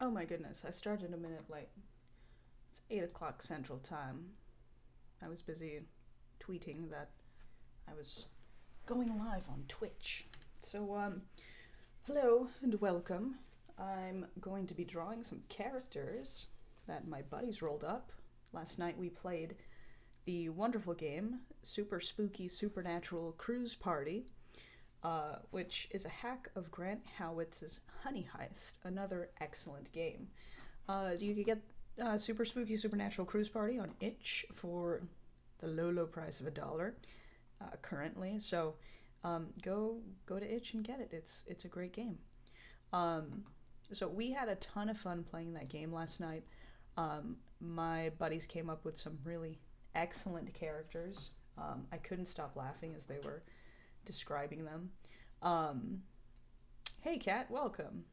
Oh my goodness, I started a minute late. It's 8 o'clock Central Time. I was busy tweeting that I was going live on Twitch. So, hello and welcome. I'm going to be drawing some characters that my buddies rolled up. Last night we played the wonderful game, Super Spooky Supernatural Cruise Party, which is a hack of Grant Howitz's Honey Heist, another excellent game. You could get Super Spooky Supernatural Cruise Party on itch for the low price of $1 currently. So go to itch and get it. It's a great game. So we had a ton of fun playing that game last night. My buddies came up with some really excellent characters. I couldn't stop laughing as they were describing them. Hey Kat, welcome.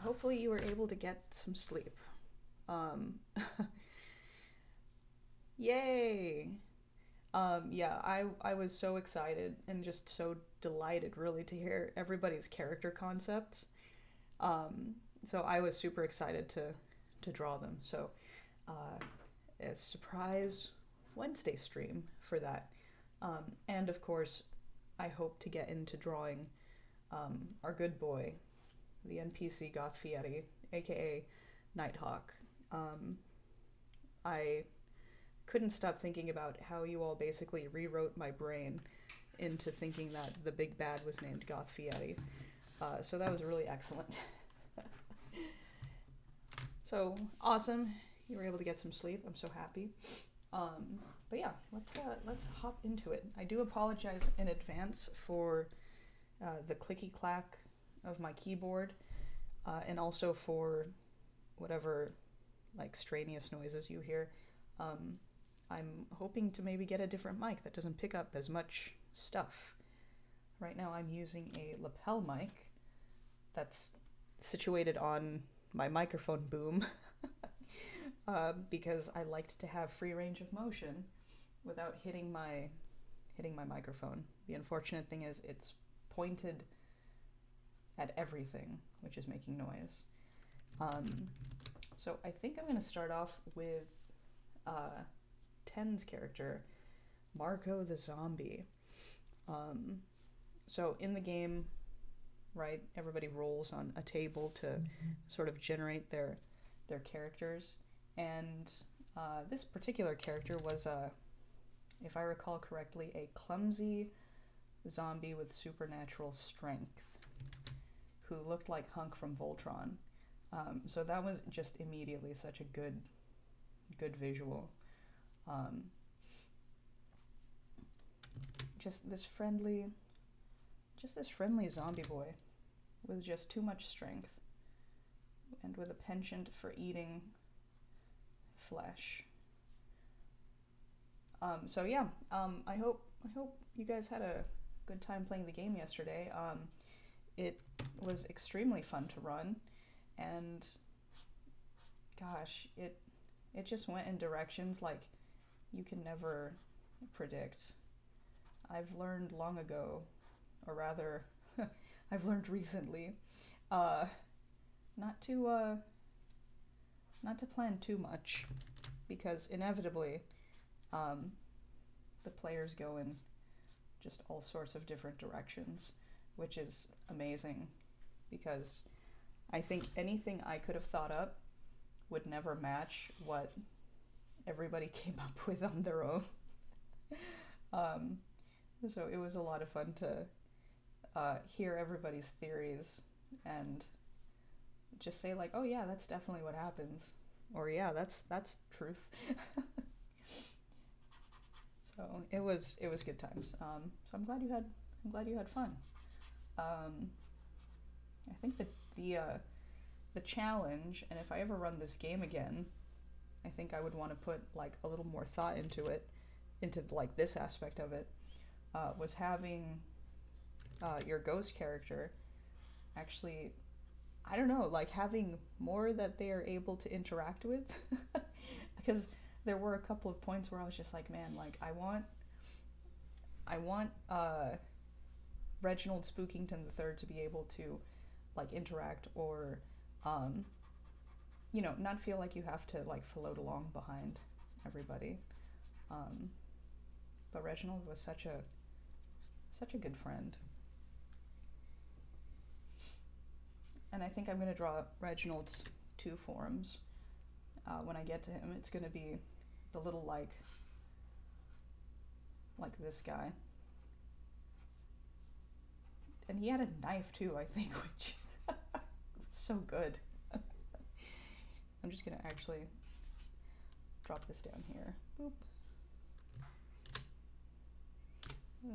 Hopefully you were able to get some sleep. Yay! Yeah, I was so excited and just so delighted really to hear everybody's character concepts. So I was super excited to draw them. So a surprise Wednesday stream for that. And of course, I hope to get into drawing our good boy, the NPC Goth Fieri, aka Nighthawk. I couldn't stop thinking about how you all basically rewrote my brain into thinking that the big bad was named Goth Fieri. So that was really excellent. So awesome, you were able to get some sleep. I'm so happy. But yeah, let's hop into it. I do apologize in advance for the clicky clack of my keyboard, and also for whatever like strenuous noises you hear. I'm hoping to maybe get a different mic that doesn't pick up as much stuff. Right now I'm using a lapel mic that's situated on my microphone boom because I liked to have free range of motion without hitting my microphone. The unfortunate thing is it's pointed at everything, which is making noise. So I think I'm going to start off with Ten's character, Marco the Zombie. So in the game, right, everybody rolls on a table to sort of generate their characters. And this particular character was, if I recall correctly, a clumsy zombie with supernatural strength who looked like Hunk from Voltron. So that was just immediately such a good visual. Just this friendly zombie boy with just too much strength and with a penchant for eating flesh. So yeah, I hope you guys had a good time playing the game yesterday. It was extremely fun to run, and gosh, it just went in directions like you can never predict. I've learned long ago, or rather, I've learned recently, not to plan too much, because inevitably, the players go in just all sorts of different directions, which is amazing, because I think anything I could have thought up would never match what everybody came up with on their own. So it was a lot of fun to hear everybody's theories and just say like, oh yeah, that's definitely what happens, or yeah, that's truth. So it was good times. So I'm glad you had fun. I think that the challenge, and if I ever run this game again, I think I would want to put like a little more thought into like this aspect of it, was having your ghost character actually, I don't know, like having more that they are able to interact with. Because there were a couple of points where I was just like, man, like I want Reginald Spookington III to be able to like interact or not feel like you have to like float along behind everybody. But Reginald was such a good friend. And I think I'm going to draw Reginald's 2 forms. When I get to him, it's going to be the little like this guy. And he had a knife too, I think, which was so good. I'm just going to actually drop this down here. Boop.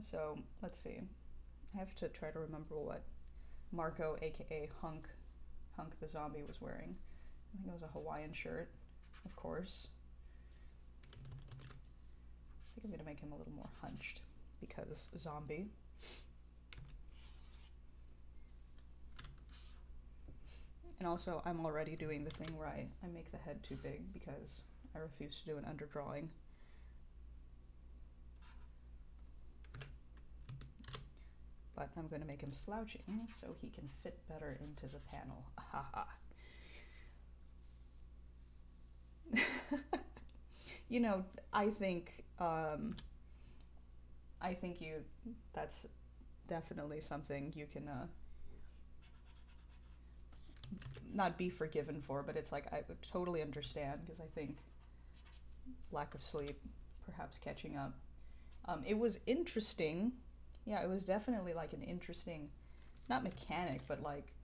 So, let's see. I have to try to remember what Marco, aka Hunk the zombie, was wearing. I think it was a Hawaiian shirt, of course. I think I'm gonna make him a little more hunched because zombie. And also, I'm already doing the thing where I make the head too big because I refuse to do an underdrawing. But I'm going to make him slouching so he can fit better into the panel. I think that's definitely something you can not be forgiven for, but it's like I would totally understand because I think lack of sleep, perhaps catching up. It was interesting. Yeah, it was definitely like an interesting, not mechanic, but like,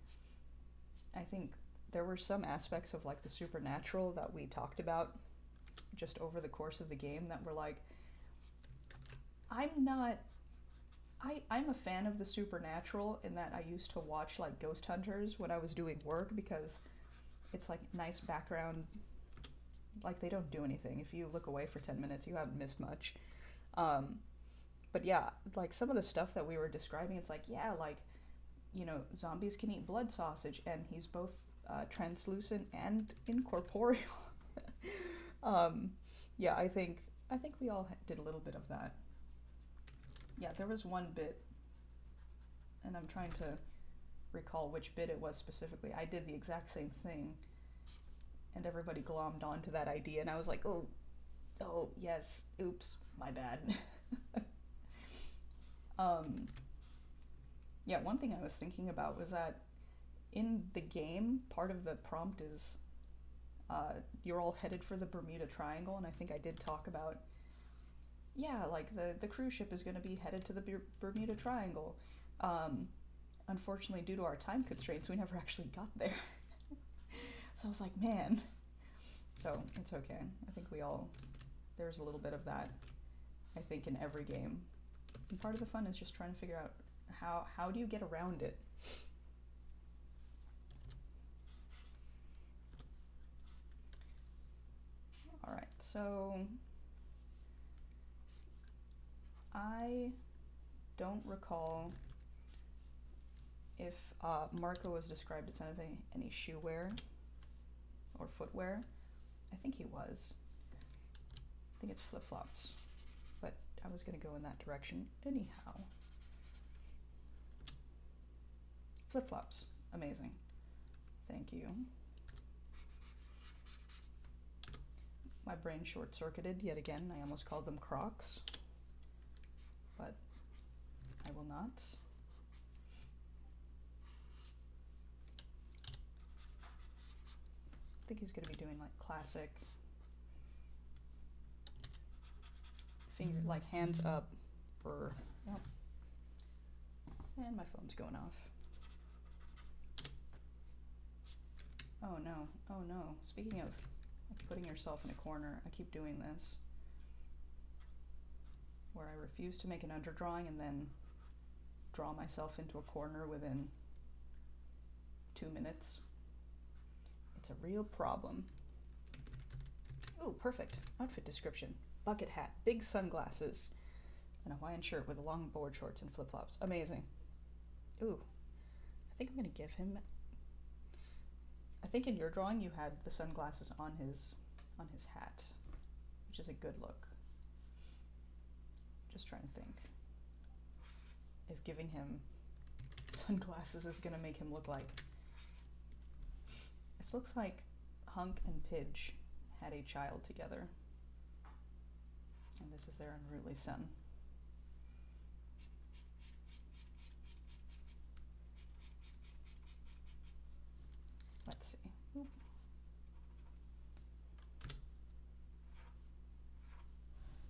I think there were some aspects of like the supernatural that we talked about just over the course of the game that were like, I'm a fan of the supernatural in that I used to watch like Ghost Hunters when I was doing work because it's like nice background, like they don't do anything. If you look away for 10 minutes, you haven't missed much. But yeah, like some of the stuff that we were describing, it's like, yeah, like, zombies can eat blood sausage and he's both translucent and incorporeal. Yeah, I think we all did a little bit of that. Yeah, there was one bit, and I'm trying to recall which bit it was specifically. I did the exact same thing, and everybody glommed onto that idea, and I was like, oh, yes, oops, my bad. Yeah, one thing I was thinking about was that in the game, part of the prompt is you're all headed for the Bermuda Triangle, and I think I did talk about, yeah, like the cruise ship is going to be headed to the Bermuda Triangle. Unfortunately, due to our time constraints, we never actually got there. So I was like, man. So it's okay. I think there's a little bit of that, I think, in every game. And part of the fun is just trying to figure out how do you get around it. All right, so I don't recall if Marco was described as having any shoe wear or footwear. I think he was. I think it's flip-flops, but I was going to go in that direction anyhow. Flip-flops, amazing. Thank you. My brain short-circuited yet again. I almost called them Crocs, but I will not. I think he's going to be doing like classic finger, like hands up, or oh. And my phone's going off. Oh no. Speaking of putting yourself in a corner, I keep doing this, where I refuse to make an underdrawing and then draw myself into a corner within 2 minutes. It's a real problem. Ooh, perfect. Outfit description. Bucket hat, big sunglasses, and a Hawaiian shirt with long board shorts and flip-flops. Amazing. Ooh, I think I'm going to give him... I think in your drawing you had the sunglasses on his hat, which is a good look. Just trying to think if giving him sunglasses is gonna make him look like. This looks like Hunk and Pidge had a child together. And this is their unruly son. Let's see. Oop.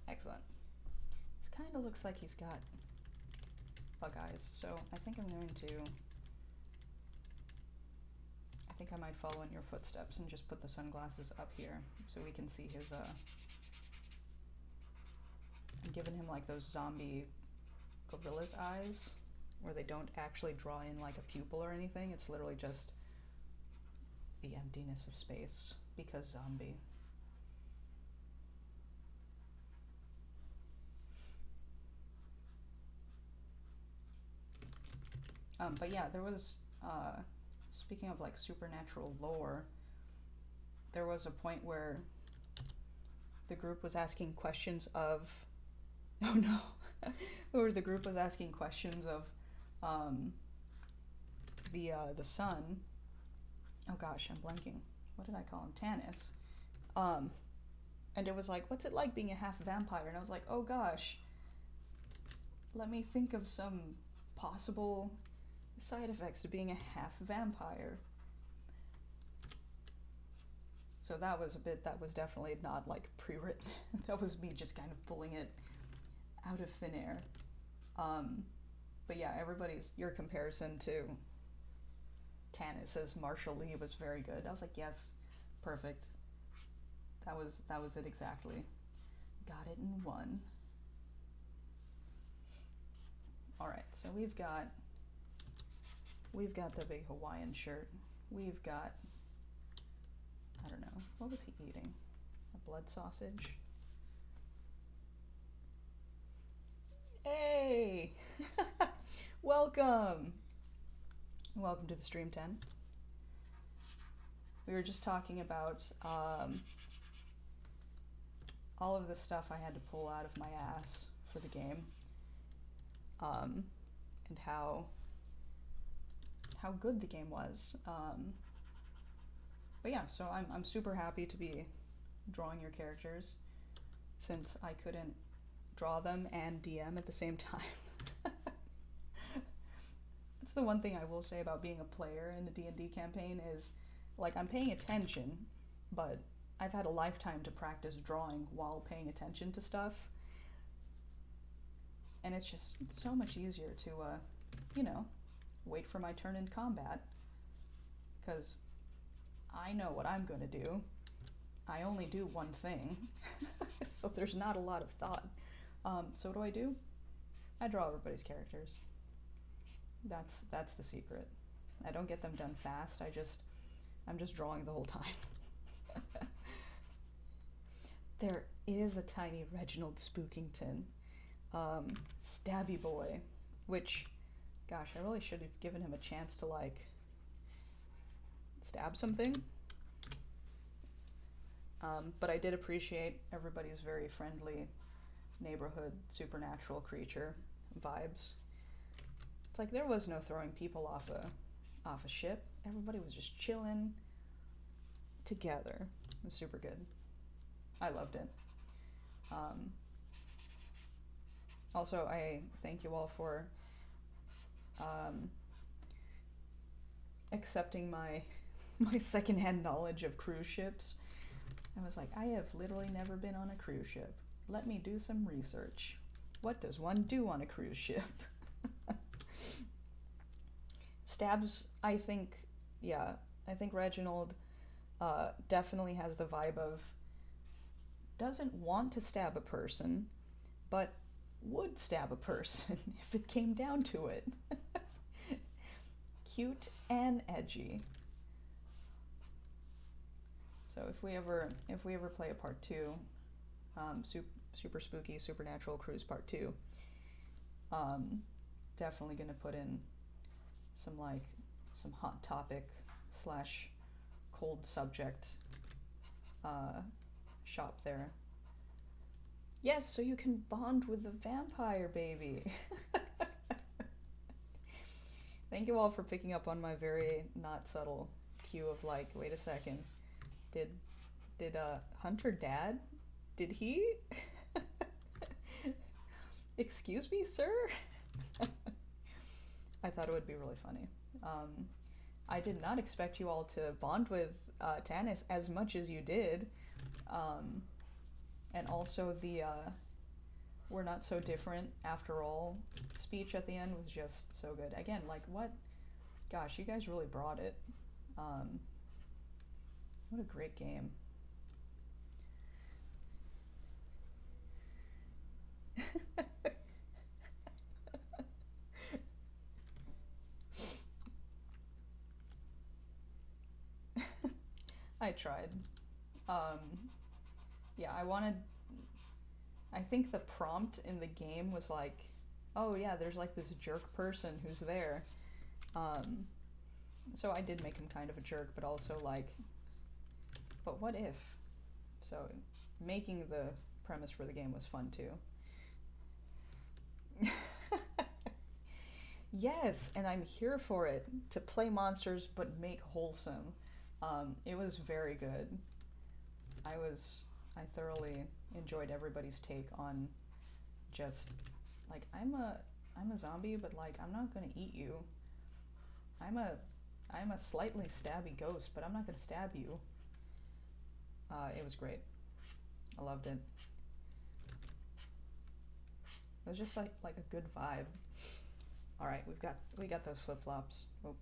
Excellent. This kind of looks like he's got bug eyes, so I think I'm going to... I think I might follow in your footsteps and just put the sunglasses up here so we can see his, I'm giving him like those zombie gorilla's eyes, where they don't actually draw in like a pupil or anything. It's literally just the emptiness of space, because zombie. But yeah, there was, speaking of like supernatural lore, there was a point where the group was asking questions of, oh no, or the group was asking questions of the son. Oh gosh, I'm blanking. What did I call him? Tanis. And it was like, what's it like being a half vampire? And I was like, oh gosh, let me think of some possible side effects to being a half vampire. So that was definitely not like pre-written. That was me just kind of pulling it out of thin air. But yeah, your comparison to Tanis' Marshall Lee was very good. I was like, yes, perfect. That was it exactly. Got it in one. All right, so we've got the big Hawaiian shirt. We've got, I don't know, what was he eating? A blood sausage? Hey! Welcome! Welcome to the stream 10. We were just talking about all of the stuff I had to pull out of my ass for the game, and how good the game was. But yeah, so I'm super happy to be drawing your characters, since I couldn't draw them and DM at the same time. That's the one thing I will say about being a player in the D&D campaign is, like, I'm paying attention, but I've had a lifetime to practice drawing while paying attention to stuff. And it's just so much easier to, wait for my turn in combat. Because I know what I'm going to do. I only do one thing. So there's not a lot of thought. So what do? I draw everybody's characters. That's the secret. I don't get them done fast. I'm just drawing the whole time. There is a tiny Reginald Spookington, Stabby Boy, which, gosh, I really should have given him a chance to, like, stab something. But I did appreciate everybody's very friendly neighborhood supernatural creature vibes. It's like there was no throwing people off a ship. Everybody was just chilling together. It was super good. I loved it. Also, I thank you all for accepting my secondhand knowledge of cruise ships. I was like, I have literally never been on a cruise ship. Let me do some research. What does one do on a cruise ship? Stabs, I think Reginald definitely has the vibe of doesn't want to stab a person, but would stab a person if it came down to it. Cute and edgy. So if we ever play a part 2, super spooky supernatural cruise part 2, definitely gonna put in some hot topic / cold subject shop there. Yes, so you can bond with the vampire baby. Thank you all for picking up on my very not subtle cue of like, wait a second, did Hunter dad? Did he? Excuse me, sir? I thought it would be really funny. I did not expect you all to bond with Tanis as much as you did. And also the we're not so different after all speech at the end was just so good. Again, like what? Gosh, you guys really brought it. What a great game. I tried. Yeah, I think the prompt in the game was like, oh yeah, there's like this jerk person who's there. So I did make him kind of a jerk, but also like, but what if? So making the premise for the game was fun too. Yes, and I'm here for it, to play monsters but make wholesome. It was very good. I thoroughly enjoyed everybody's take on just like I'm a zombie, but like I'm not gonna eat you. I'm a slightly stabby ghost, but I'm not gonna stab you. It was great. I loved it. It was just like a good vibe. All right, we got those flip flops. Oh.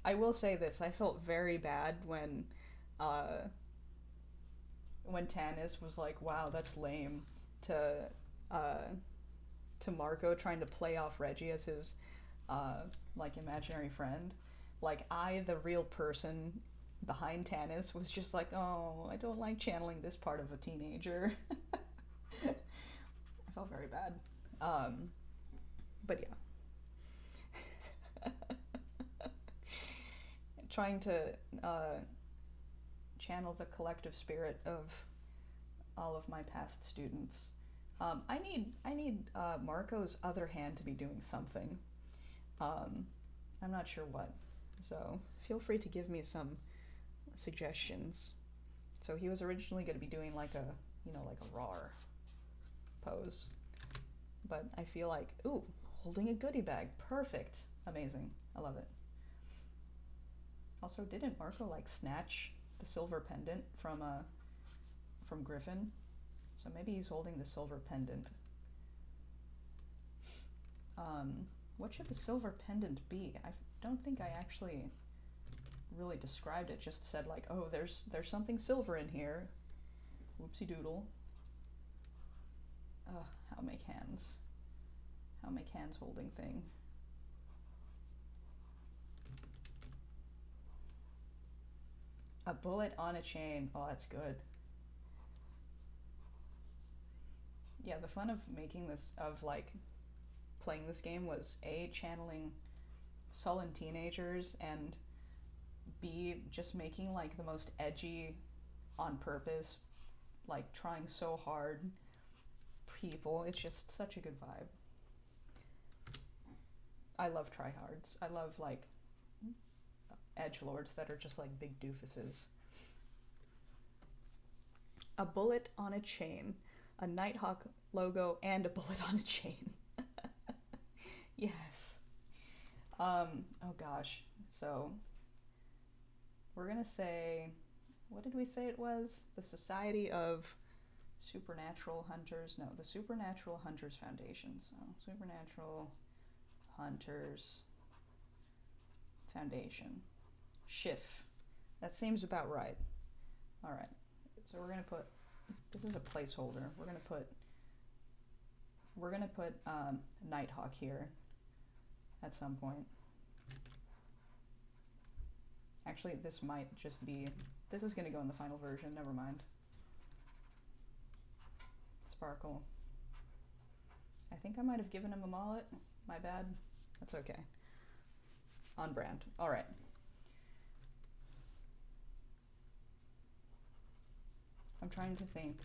I will say this: I felt very bad when Tanis was like, "Wow, that's lame," to Marco trying to play off Reggie as his like imaginary friend. Like I, the real person behind Tanis, was just like, "Oh, I don't like channeling this part of a teenager." I felt very bad. But yeah. Trying to channel the collective spirit of all of my past students. I need Marco's other hand to be doing something. I'm not sure what, so feel free to give me some suggestions. So he was originally going to be doing like a RAR pose, but I feel like, ooh, holding a goodie bag, perfect, amazing, I love it. Also, didn't Marco like snatch the silver pendant from Griffin? So maybe he's holding the silver pendant. What should the silver pendant be? I don't think I actually really described it. Just said like, oh, there's something silver in here. Whoopsie doodle. How make hands? How make hands holding thing? A bullet on a chain. Oh, that's good. Yeah, the fun of making this, of like playing this game, was A, channeling sullen teenagers, and B, just making like the most edgy, on purpose, like trying so hard people. It's just such a good vibe. I love tryhards. I love like edgelords that are just like big doofuses. A bullet on a chain, a Nighthawk logo, and a bullet on a chain. Yes. Oh gosh. So we're gonna say, what did we say it was? The Society of Supernatural Hunters. No, the Supernatural Hunters Foundation. So Supernatural Hunters Foundation. Schiff. That seems about right. All right. So we're gonna put. This is a placeholder. We're gonna put Nighthawk here at some point. Actually, this might just be. This is gonna go in the final version. Never mind. Sparkle. I think I might have given him a mullet. My bad. That's okay. On brand. All right. I'm trying to think.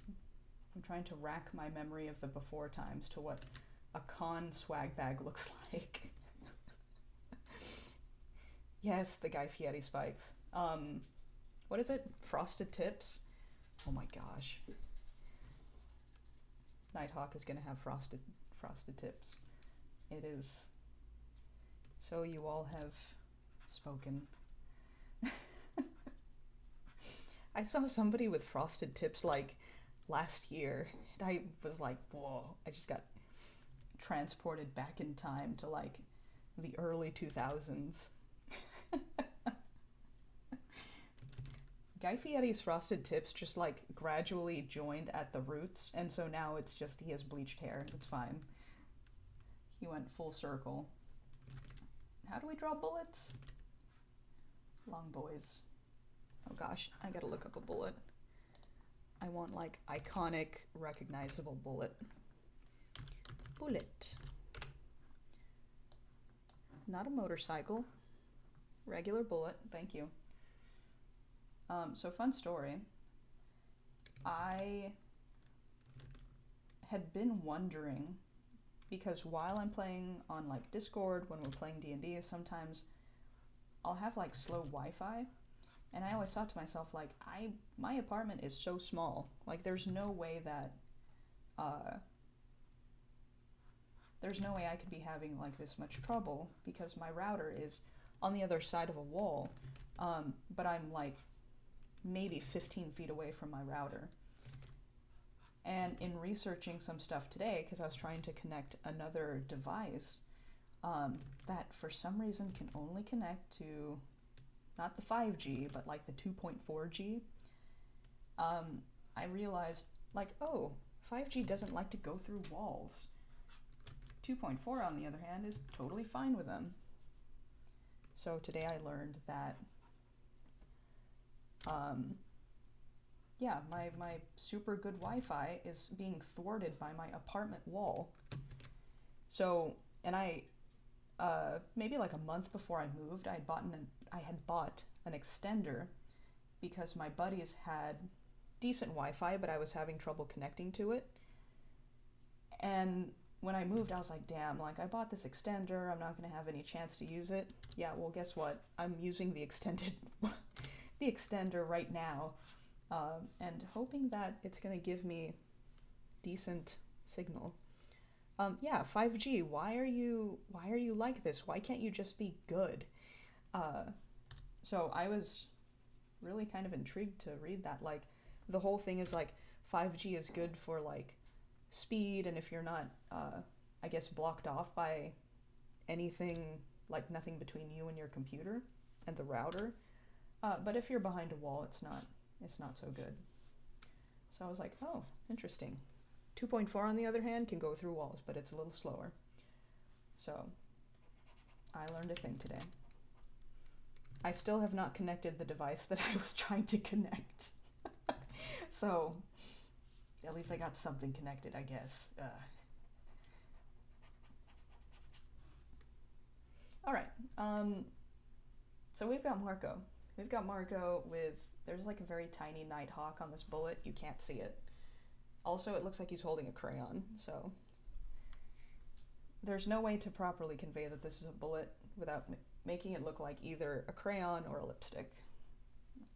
I'm trying to rack my memory of the before times to what a con swag bag looks like. Yes, the Guy Fieri spikes. What is it? Frosted tips? Oh my gosh. Nighthawk is gonna have frosted tips. It is. So you all have spoken. I saw somebody with frosted tips like last year, and I was like, whoa, I just got transported back in time to like the early 2000s. Guy Fieri's frosted tips just like gradually joined at the roots, and so now it's just he has bleached hair. It's fine. He went full circle. How do we draw bullets? Long boys. Oh gosh, I gotta look up a bullet. I want like iconic, recognizable bullet. Bullet. Not a motorcycle. Regular bullet, thank you. So fun story. I had been wondering, because while I'm playing on like Discord, when we're playing D&D, sometimes I'll have like slow Wi-Fi, and I always thought to myself like, my apartment is so small, like there's no way that there's no way I could be having like this much trouble because my router is on the other side of a wall, but I'm like maybe 15 feet away from my router. And in researching some stuff today, because I was trying to connect another device that for some reason can only connect to not the 5G, but like the 2.4G, I realized like, oh, 5G doesn't like to go through walls. 2.4, on the other hand, is totally fine with them. So today I learned that yeah, my super good Wi-Fi is being thwarted by my apartment wall. So, and I, maybe like a month before I moved, I had bought an extender because my buddies had decent Wi-Fi, but I was having trouble connecting to it. And when I moved, I was like, damn, like I bought this extender, I'm not going to have any chance to use it. Yeah, well, guess what? I'm using the extender right now, and hoping that it's going to give me decent signal. Yeah, 5G, why are you like this? Why can't you just be good? So I was really kind of intrigued to read that. Like, the whole thing is like 5G is good for like speed, and if you're not, I guess, blocked off by anything, like nothing between you and your computer and the router. But if you're behind a wall, it's not so good. So I was like, oh, interesting. 2.4, on the other hand, can go through walls, but it's a little slower. So I learned a thing today. I still have not connected the device that I was trying to connect. So at least I got something connected, I guess. All right. So we've got Marco. There's like a very tiny Nighthawk on this bullet. You can't see it. Also, it looks like he's holding a crayon, so there's no way to properly convey that this is a bullet without making it look like either a crayon or a lipstick.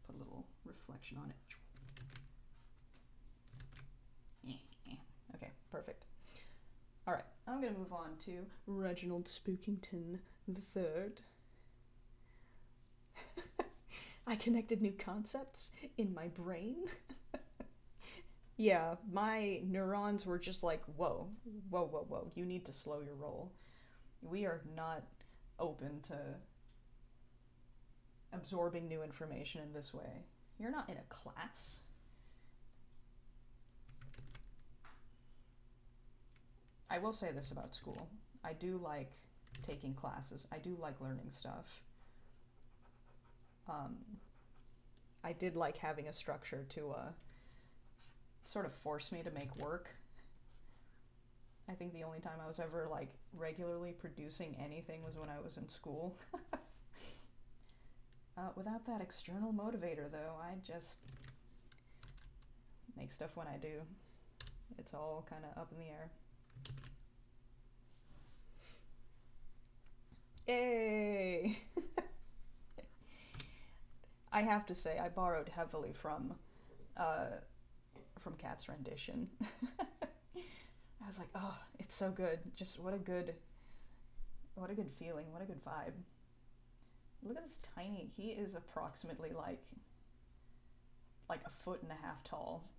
Put a little reflection on it. Okay, perfect. All right, I'm gonna move on to Reginald Spookington III. I connected new concepts in my brain. Yeah, my neurons were just like, whoa, you need to slow your roll. We are not open to absorbing new information in this way. You're not in a class. I will say this about school. I do like taking classes. I do like learning stuff. I did like having a structure to sort of force me to make work. I think the only time I was ever like regularly producing anything was when I was in school. Without that external motivator, though, make stuff when I do. It's all kind of up in the air. Yay! I have to say, I borrowed heavily from Kat's rendition. I was like, oh, it's so good. Just what a good feeling, what a good vibe. Look at this tiny, he is approximately like 1.5 feet tall.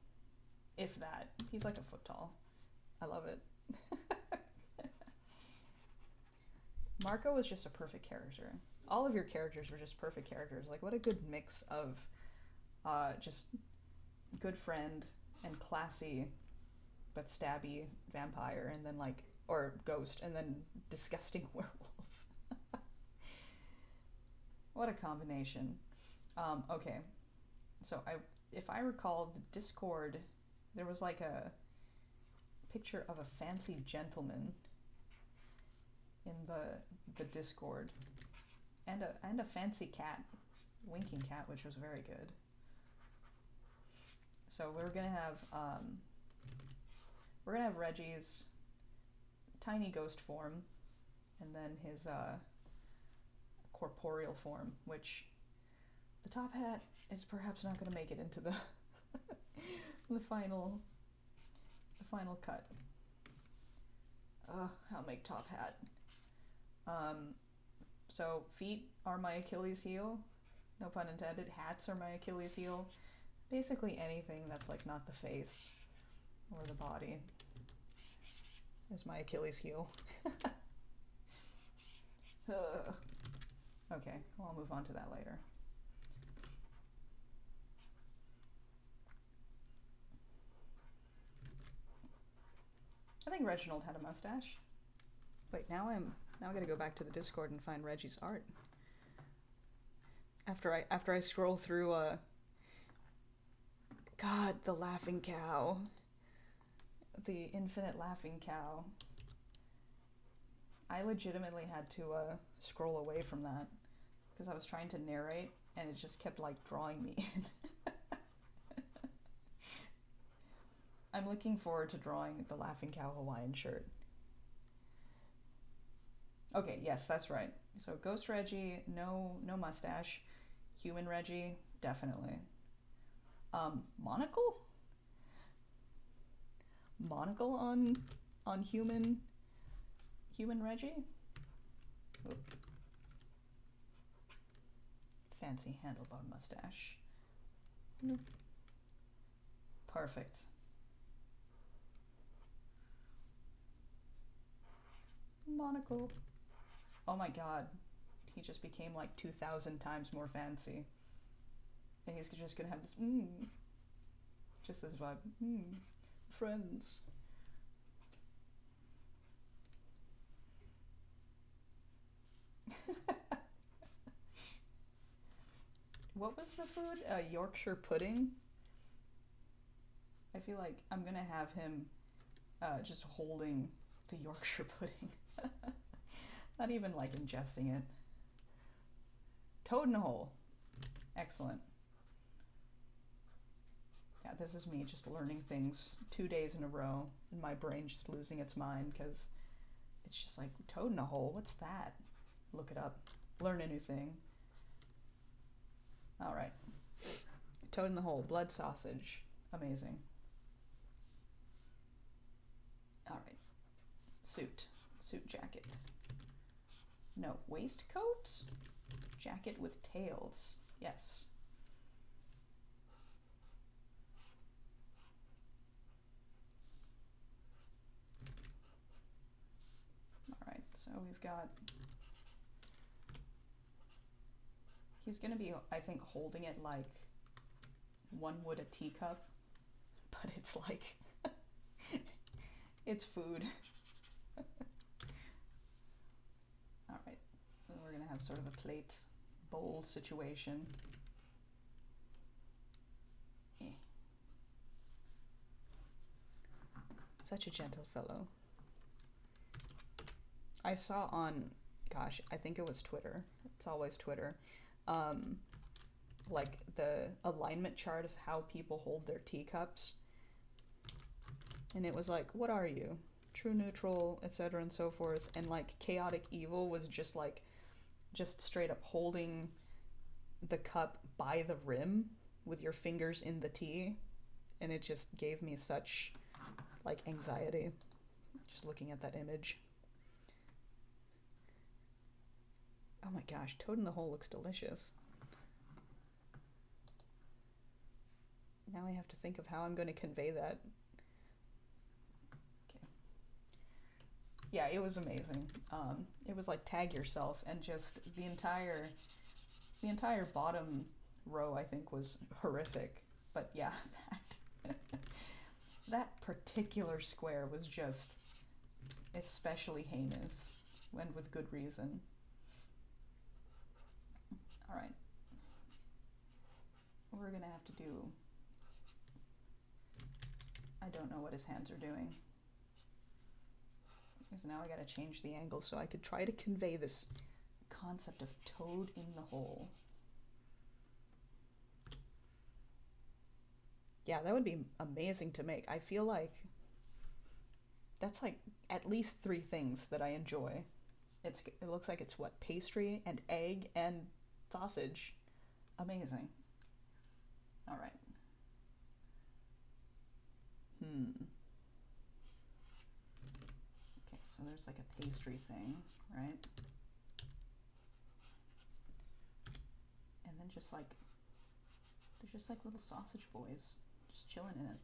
If that. He's like 1 foot tall. I love it. Marco was just a perfect character. All of your characters were just perfect characters. Like, what a good mix of just good friend and classy but stabby vampire, and then or ghost, and then disgusting werewolf. What a combination. Okay, so if I recall, the Discord, there was like a picture of a fancy gentleman in the Discord, and a fancy cat, winking cat, which was very good. So we're gonna have Reggie's tiny ghost form, and then his corporeal form, which the top hat is perhaps not going to make it into the the final cut. I'll make top hat. So feet are my Achilles heel, no pun intended. Hats are my Achilles heel. Basically anything that's like not the face or the body is my Achilles heel. Okay, well, I'll move on to that later. I think Reginald had a mustache. Wait, now I gotta go back to the Discord and find Reggie's art. After I scroll through God, the laughing cow. The infinite laughing cow. I legitimately had to scroll away from that because I was trying to narrate and it just kept like drawing me in. I'm looking forward to drawing the laughing cow Hawaiian shirt. Okay, yes, that's right. So Ghost Reggie, no mustache. Human Reggie, definitely. Monocle? Monocle on human Reggie? Oop. Fancy handlebar mustache. Nope. Perfect. Monocle. Oh my god. He just became like 2,000 times more fancy. And he's just gonna have this, just this vibe. Friends. What was the food? Yorkshire pudding? I feel like I'm gonna have him just holding the Yorkshire pudding. Not even like ingesting it. Toad in a hole. Excellent. Yeah, this is me just learning things 2 days in a row, and my brain just losing its mind because it's just like, toad in a hole, what's that? Look it up. Learn a new thing. Alright. Toad in the hole. Blood sausage. Amazing. Alright. Suit jacket. No, waistcoat? Jacket with tails. Yes. Alright, so we've got... He's gonna be, I think, holding it like one would a teacup, but it's like... it's food. Alright, then we're gonna have sort of a plate bowl situation. Such a gentle fellow. I saw on, gosh, I think it was Twitter. It's always Twitter. Like the alignment chart of how people hold their teacups. And it was like, what are you? True, neutral, etc. and so forth. And like chaotic evil was just like, just straight up holding the cup by the rim with your fingers in the tea. And it just gave me such like anxiety just looking at that image. Oh my gosh, Toad in the Hole looks delicious. Now I have to think of how I'm going to convey that. Okay. Yeah, it was amazing. It was like tag yourself, and just the entire bottom row I think was horrific. But yeah, that particular square was just especially heinous, and with good reason. All right. We're gonna have to do, I don't know what his hands are doing, because now I gotta change the angle so I could try to convey this concept of Toad in the Hole. Yeah, that would be amazing to make. I feel like that's like at least 3 things that I enjoy. It looks like it's what, pastry and egg and sausage. Amazing. All right. Okay, so there's like a pastry thing, right? And then just like, there's just like little sausage boys just chilling in it.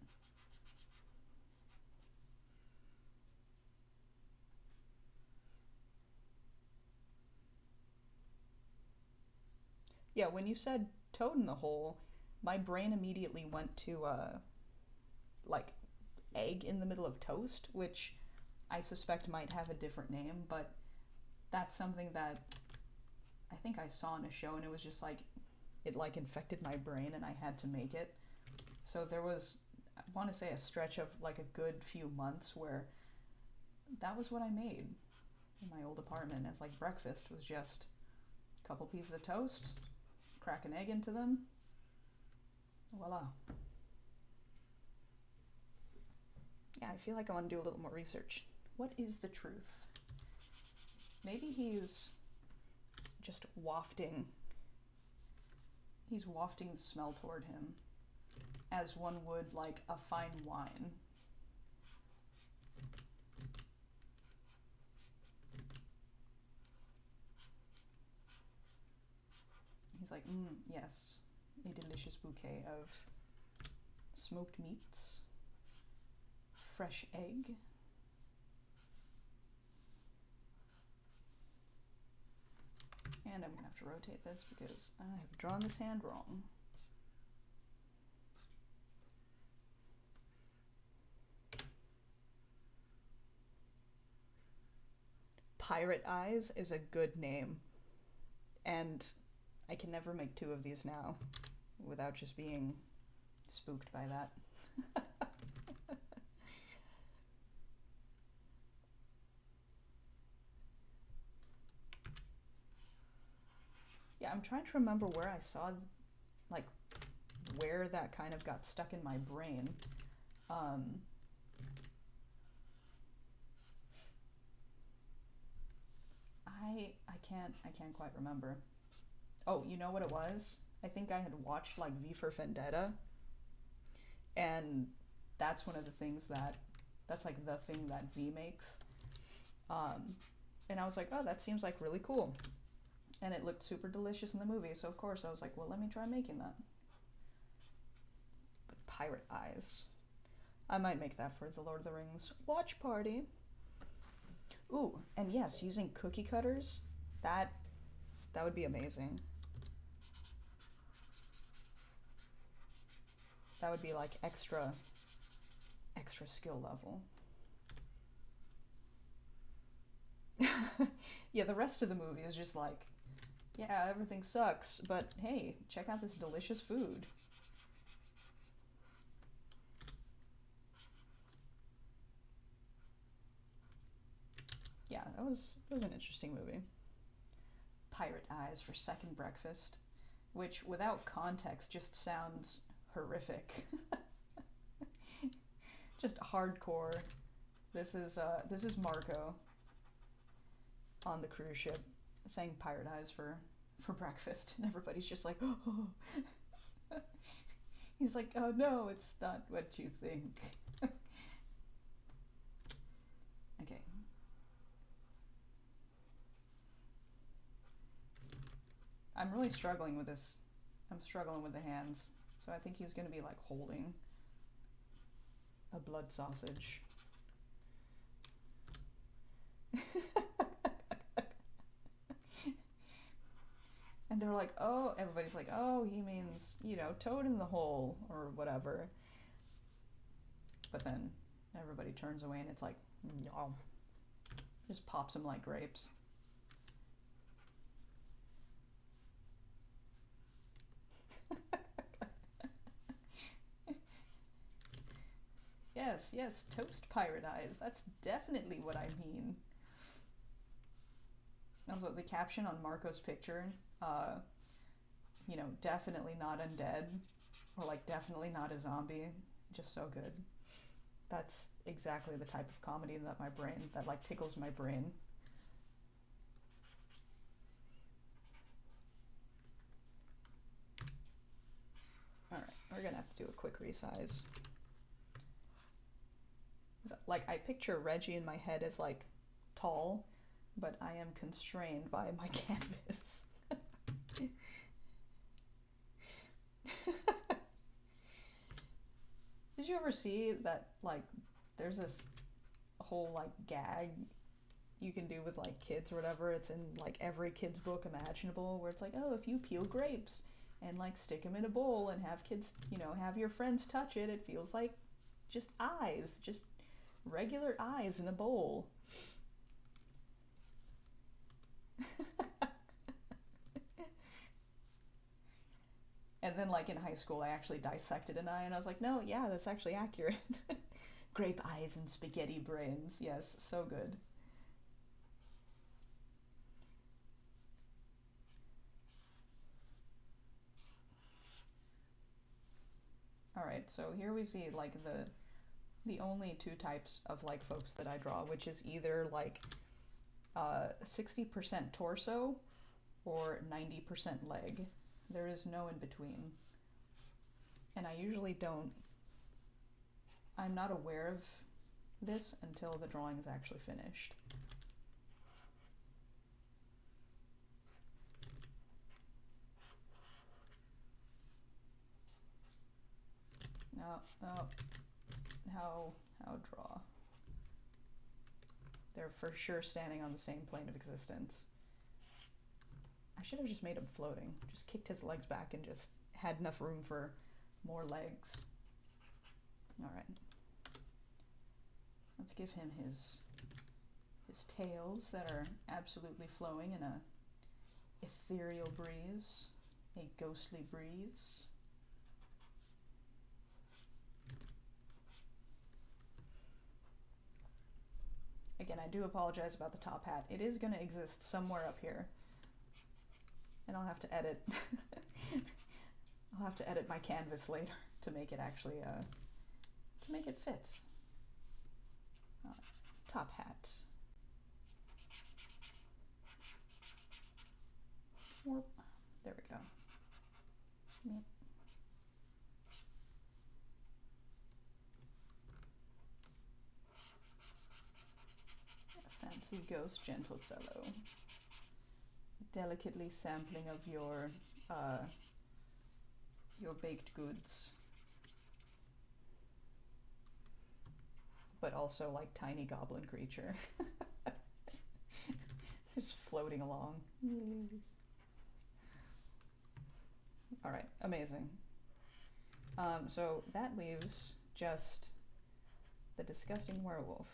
Yeah, when you said Toad in the Hole, my brain immediately went to like egg in the middle of toast, which I suspect might have a different name, but that's something that I think I saw in a show, and it was just like, it like infected my brain and I had to make it. So there was, I want to say, a stretch of like a good few months where that was what I made in my old apartment as like breakfast, was just a couple pieces of toast, crack an egg into them, voila. Yeah, I feel like I want to do a little more research. What is the truth? Maybe he's just wafting the smell toward him as one would like a fine wine. He's like, yes, a delicious bouquet of smoked meats, fresh egg, and I'm gonna have to rotate this because I have drawn this hand wrong. Pirate Eyes is a good name, and I can never make 2 of these now without just being spooked by that. Yeah, I'm trying to remember where I saw, like, where that kind of got stuck in my brain. I can't quite remember. Oh, you know what it was? I think I had watched like V for Vendetta, and that's one of the things that's like the thing that V makes. And I was like, oh, that seems like really cool. And it looked super delicious in the movie, so of course I was like, well, let me try making that. But Pirate Eyes. I might make that for the Lord of the Rings watch party. Ooh, and yes, using cookie cutters, that would be amazing. That would be like extra skill level. Yeah, the rest of the movie is just like, yeah, everything sucks, but hey, check out this delicious food. Yeah, that was an interesting movie. Pirate Eyes for second breakfast, which without context just sounds horrific. just hardcore. This is Marco on the cruise ship saying pirate eyes for breakfast, and everybody's just like, oh. He's like, oh no, it's not what you think. Okay. I'm really struggling with this. I'm struggling with the hands. So I think he's gonna be like holding a blood sausage. And they're like, oh, everybody's like, oh, he means, toad in the hole or whatever. But then everybody turns away and it's like, no. Just pops them like grapes. Yes, toast pirate eyes. That's definitely what I mean. Also, the caption on Marco's picture, definitely not undead, or like definitely not a zombie. Just so good. That's exactly the type of comedy that like tickles my brain. Alright, we're gonna have to do a quick resize. Like, I picture Reggie in my head as like tall, but I am constrained by my canvas. Did you ever see that, like, there's this whole like gag you can do with like kids or whatever? It's in like every kid's book imaginable, where it's like, oh, if you peel grapes and like stick them in a bowl and have kids, have your friends touch it, it feels like just eyes, just regular eyes in a bowl. And then, like, in high school, I actually dissected an eye, and I was like, no, yeah, that's actually accurate. Grape eyes and spaghetti brains. Yes, so good. Alright, so here we see, like, the only two types of, like, folks that I draw, which is either, like, 60% torso or 90% leg. There is no in between. And I usually don't... I'm not aware of this until the drawing is actually finished. No, how draw? They're for sure standing on the same plane of existence. I should have just made him floating. Just kicked his legs back and just had enough room for more legs. Alright. Let's give him his tails that are absolutely flowing in a ethereal breeze. A ghostly breeze. Again, I do apologize about the top hat. It is going to exist somewhere up here. And I'll have to edit. I'll have to edit my canvas later to make it actually, to make it fit. Top hat. There we go. Yep. Fancy ghost, gentle fellow. Delicately sampling of your baked goods, but also like tiny goblin creature, just floating along. All right, amazing. So that leaves just the disgusting werewolf.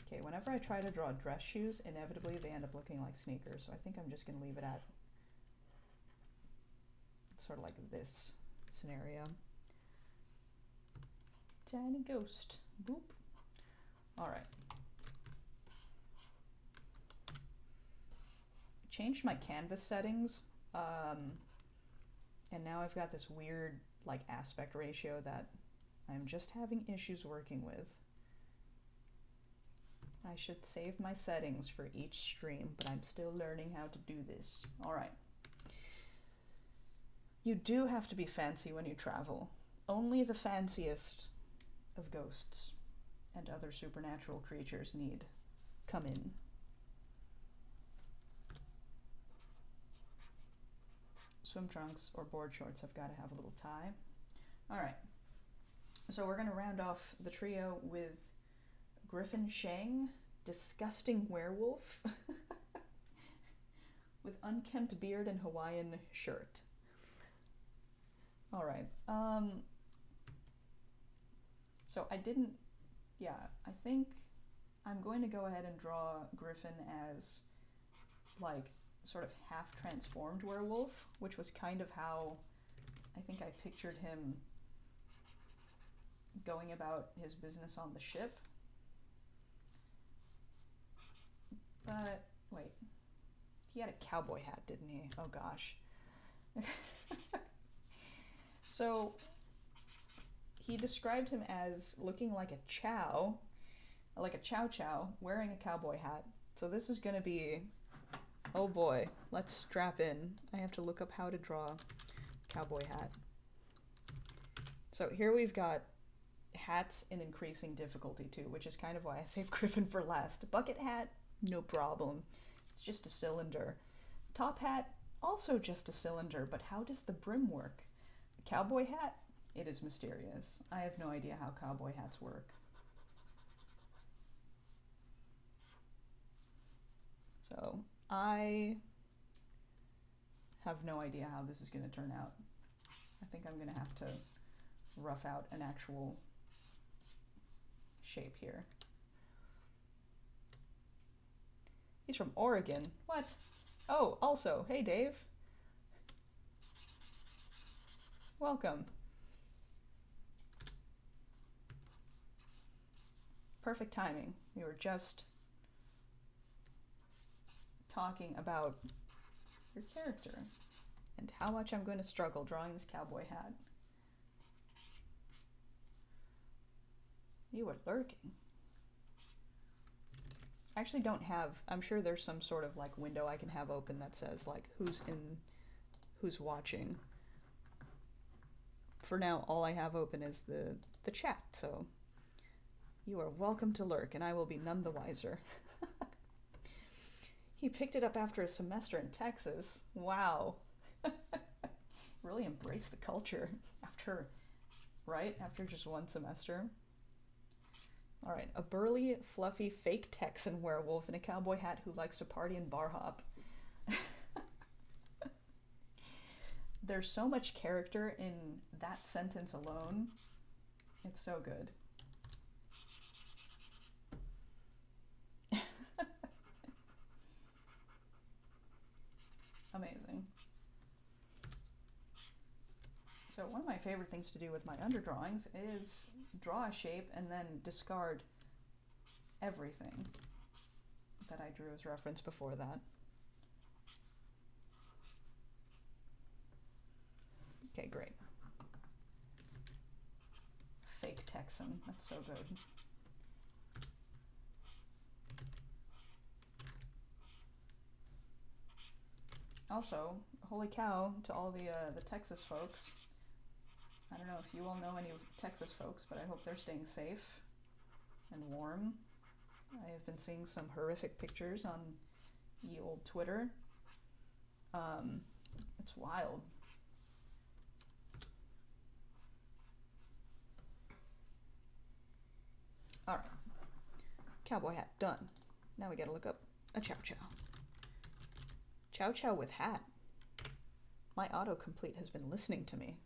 Okay, whenever I try to draw dress shoes, inevitably they end up looking like sneakers, so I think I'm just going to leave it at sort of like this scenario. Tiny ghost. Boop. Alright. Changed my canvas settings, and now I've got this weird like aspect ratio that I'm just having issues working with. I should save my settings for each stream, but I'm still learning how to do this. All right. You do have to be fancy when you travel. Only the fanciest of ghosts and other supernatural creatures need come in. Swim trunks or board shorts have got to have a little tie. All right. So we're going to round off the trio with Griffin Shang, disgusting werewolf, with unkempt beard and Hawaiian shirt. All right. So I think I'm going to go ahead and draw Griffin as like sort of half transformed werewolf, which was kind of how I think I pictured him going about his business on the ship. But wait, he had a cowboy hat, didn't he? Oh gosh. So he described him as looking like a chow chow, wearing a cowboy hat. So this is gonna be, oh boy, let's strap in. I have to look up how to draw cowboy hat. So here we've got hats in increasing difficulty too, which is kind of why I saved Griffin for last. Bucket hat, no problem. It's just a cylinder. Top hat, also just a cylinder, but how does the brim work? A cowboy hat, it is mysterious. I have no idea how cowboy hats work. So I have no idea how this is going to turn out. I think I'm going to have to rough out an actual shape here. He's from Oregon. What? Oh, also, hey Dave. Welcome. Perfect timing. We were just talking about your character and how much I'm going to struggle drawing this cowboy hat. You were lurking. I actually don't have, I'm sure there's some sort of like window I can have open that says like who's watching. For now, all I have open is the chat, so you are welcome to lurk and I will be none the wiser. He picked it up after a semester in Texas. Wow. Really embraced the culture after just one semester. All right, a burly, fluffy, fake Texan werewolf in a cowboy hat who likes to party and bar hop. There's so much character in that sentence alone. It's so good. Amazing. So one of my favorite things to do with my underdrawings is draw a shape and then discard everything that I drew as reference before that. Okay, great. Fake Texan, that's so good. Also, holy cow to all the Texas folks. I don't know if you all know any Texas folks, but I hope they're staying safe and warm. I have been seeing some horrific pictures on ye old Twitter. It's wild. All right, cowboy hat done. Now we gotta look up a chow chow. Chow chow with hat. My autocomplete has been listening to me.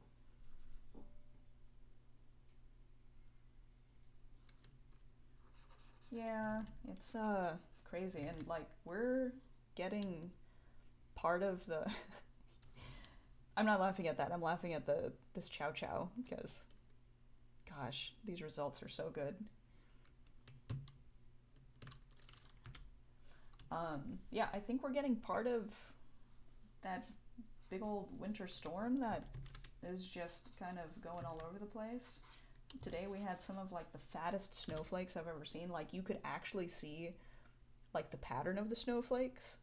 Yeah, it's crazy, and like we're getting part of the I'm not laughing at that. I'm laughing at this chow chow because gosh, these results are so good. Yeah, I think we're getting part of that big old winter storm that is just kind of going all over the place. today we had some of like the fattest snowflakes I've ever seen. Like you could actually see like the pattern of the snowflakes.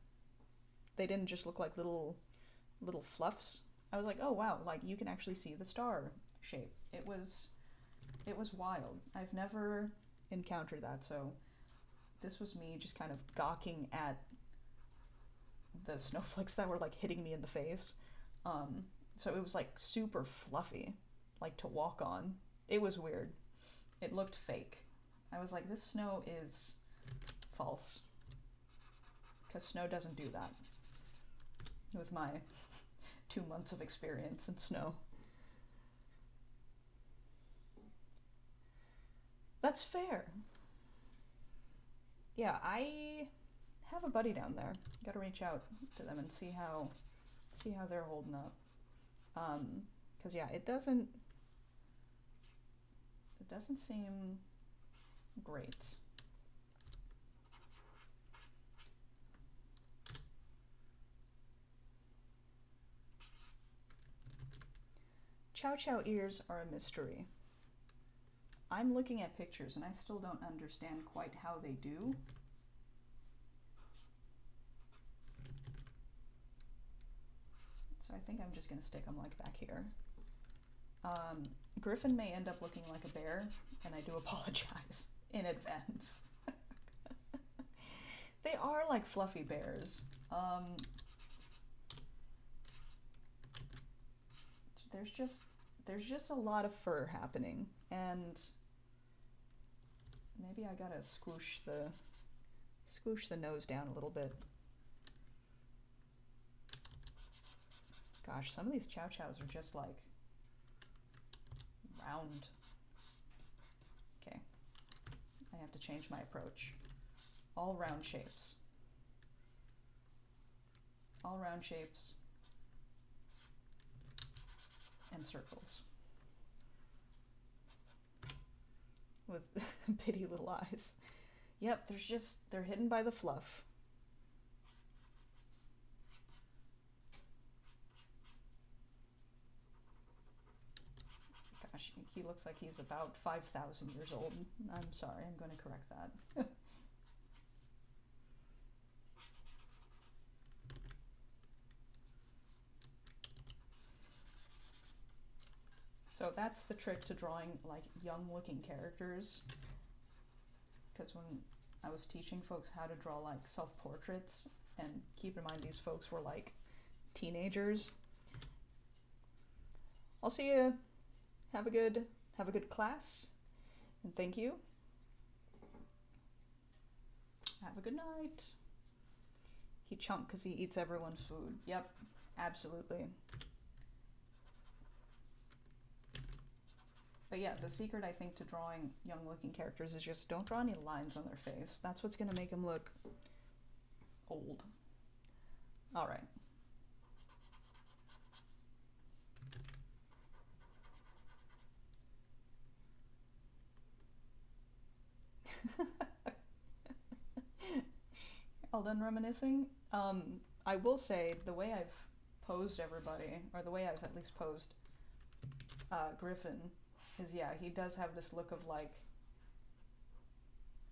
They didn't just look like little fluffs. I was like, oh wow, like you can actually see the star shape. It was wild. I've never encountered that, so this was me just kind of gawking at the snowflakes that were like hitting me in the face. So it was like super fluffy, like to walk on. It was weird. It looked fake. I was like, this snow is false. Because snow doesn't do that. With my 2 months of experience in snow. That's fair. Yeah, I have a buddy down there. Gotta reach out to them and see how they're holding up. 'Cause yeah, it doesn't seem great. Chow chow ears are a mystery. I'm looking at pictures and I still don't understand quite how they do. So I think I'm just gonna stick them like back here. Griffin may end up looking like a bear, and I do apologize in advance. They are like fluffy bears. There's just a lot of fur happening, and maybe I gotta squish the nose down a little bit. Gosh, some of these chow chows are just like round. Okay, I have to change my approach. All round shapes. All round shapes and circles. With bitty little eyes. Yep, they're hidden by the fluff. Gosh, he looks like he's about 5,000 years old. I'm sorry, I'm going to correct that. So that's the trick to drawing like young looking characters. Because when I was teaching folks how to draw like self-portraits, and keep in mind these folks were like teenagers. I'll see you. Have a good class, and thank you. Have a good night. He chunked because he eats everyone's food. Yep, absolutely. But yeah, the secret, I think, to drawing young-looking characters is just don't draw any lines on their face. That's what's going to make them look old. All right. All done reminiscing? I will say, the way I've posed everybody, or the way I've at least posed Griffin, is yeah, he does have this look of like,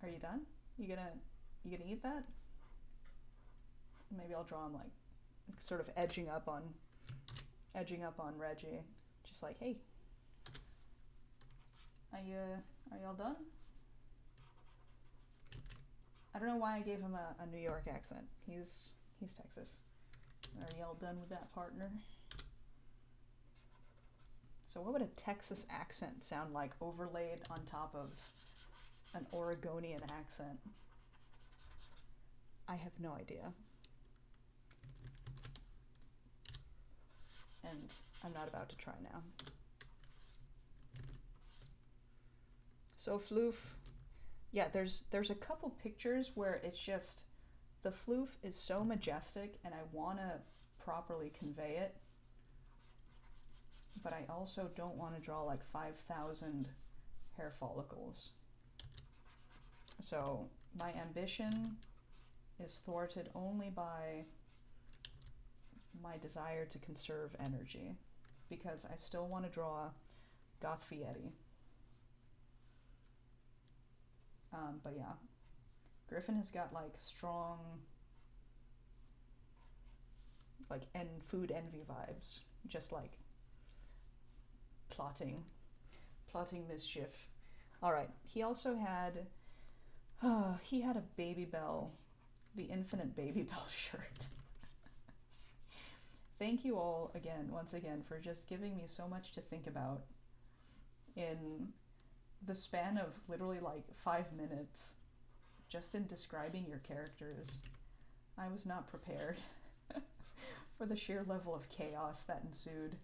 are you done? You gonna eat that? Maybe I'll draw him like sort of edging up on Reggie, just like, hey, are y'all done? I don't know why I gave him a New York accent. He's Texas. Are y'all done with that, partner? So what would a Texas accent sound like overlaid on top of an Oregonian accent? I have no idea. And I'm not about to try now. So floof, yeah, there's a couple pictures where it's just, the floof is so majestic and I want to properly convey it, but I also don't want to draw like 5,000 hair follicles. So my ambition is thwarted only by my desire to conserve energy, because I still want to draw Goth Fietti. But yeah, Griffin has got like strong, like food envy vibes, just like plotting mischief. All right. He also had he had a Baby Bell, the Infinite Baby Bell shirt. Thank you all again, once again, for just giving me so much to think about in the span of literally like 5 minutes, just in describing your characters. I was not prepared for the sheer level of chaos that ensued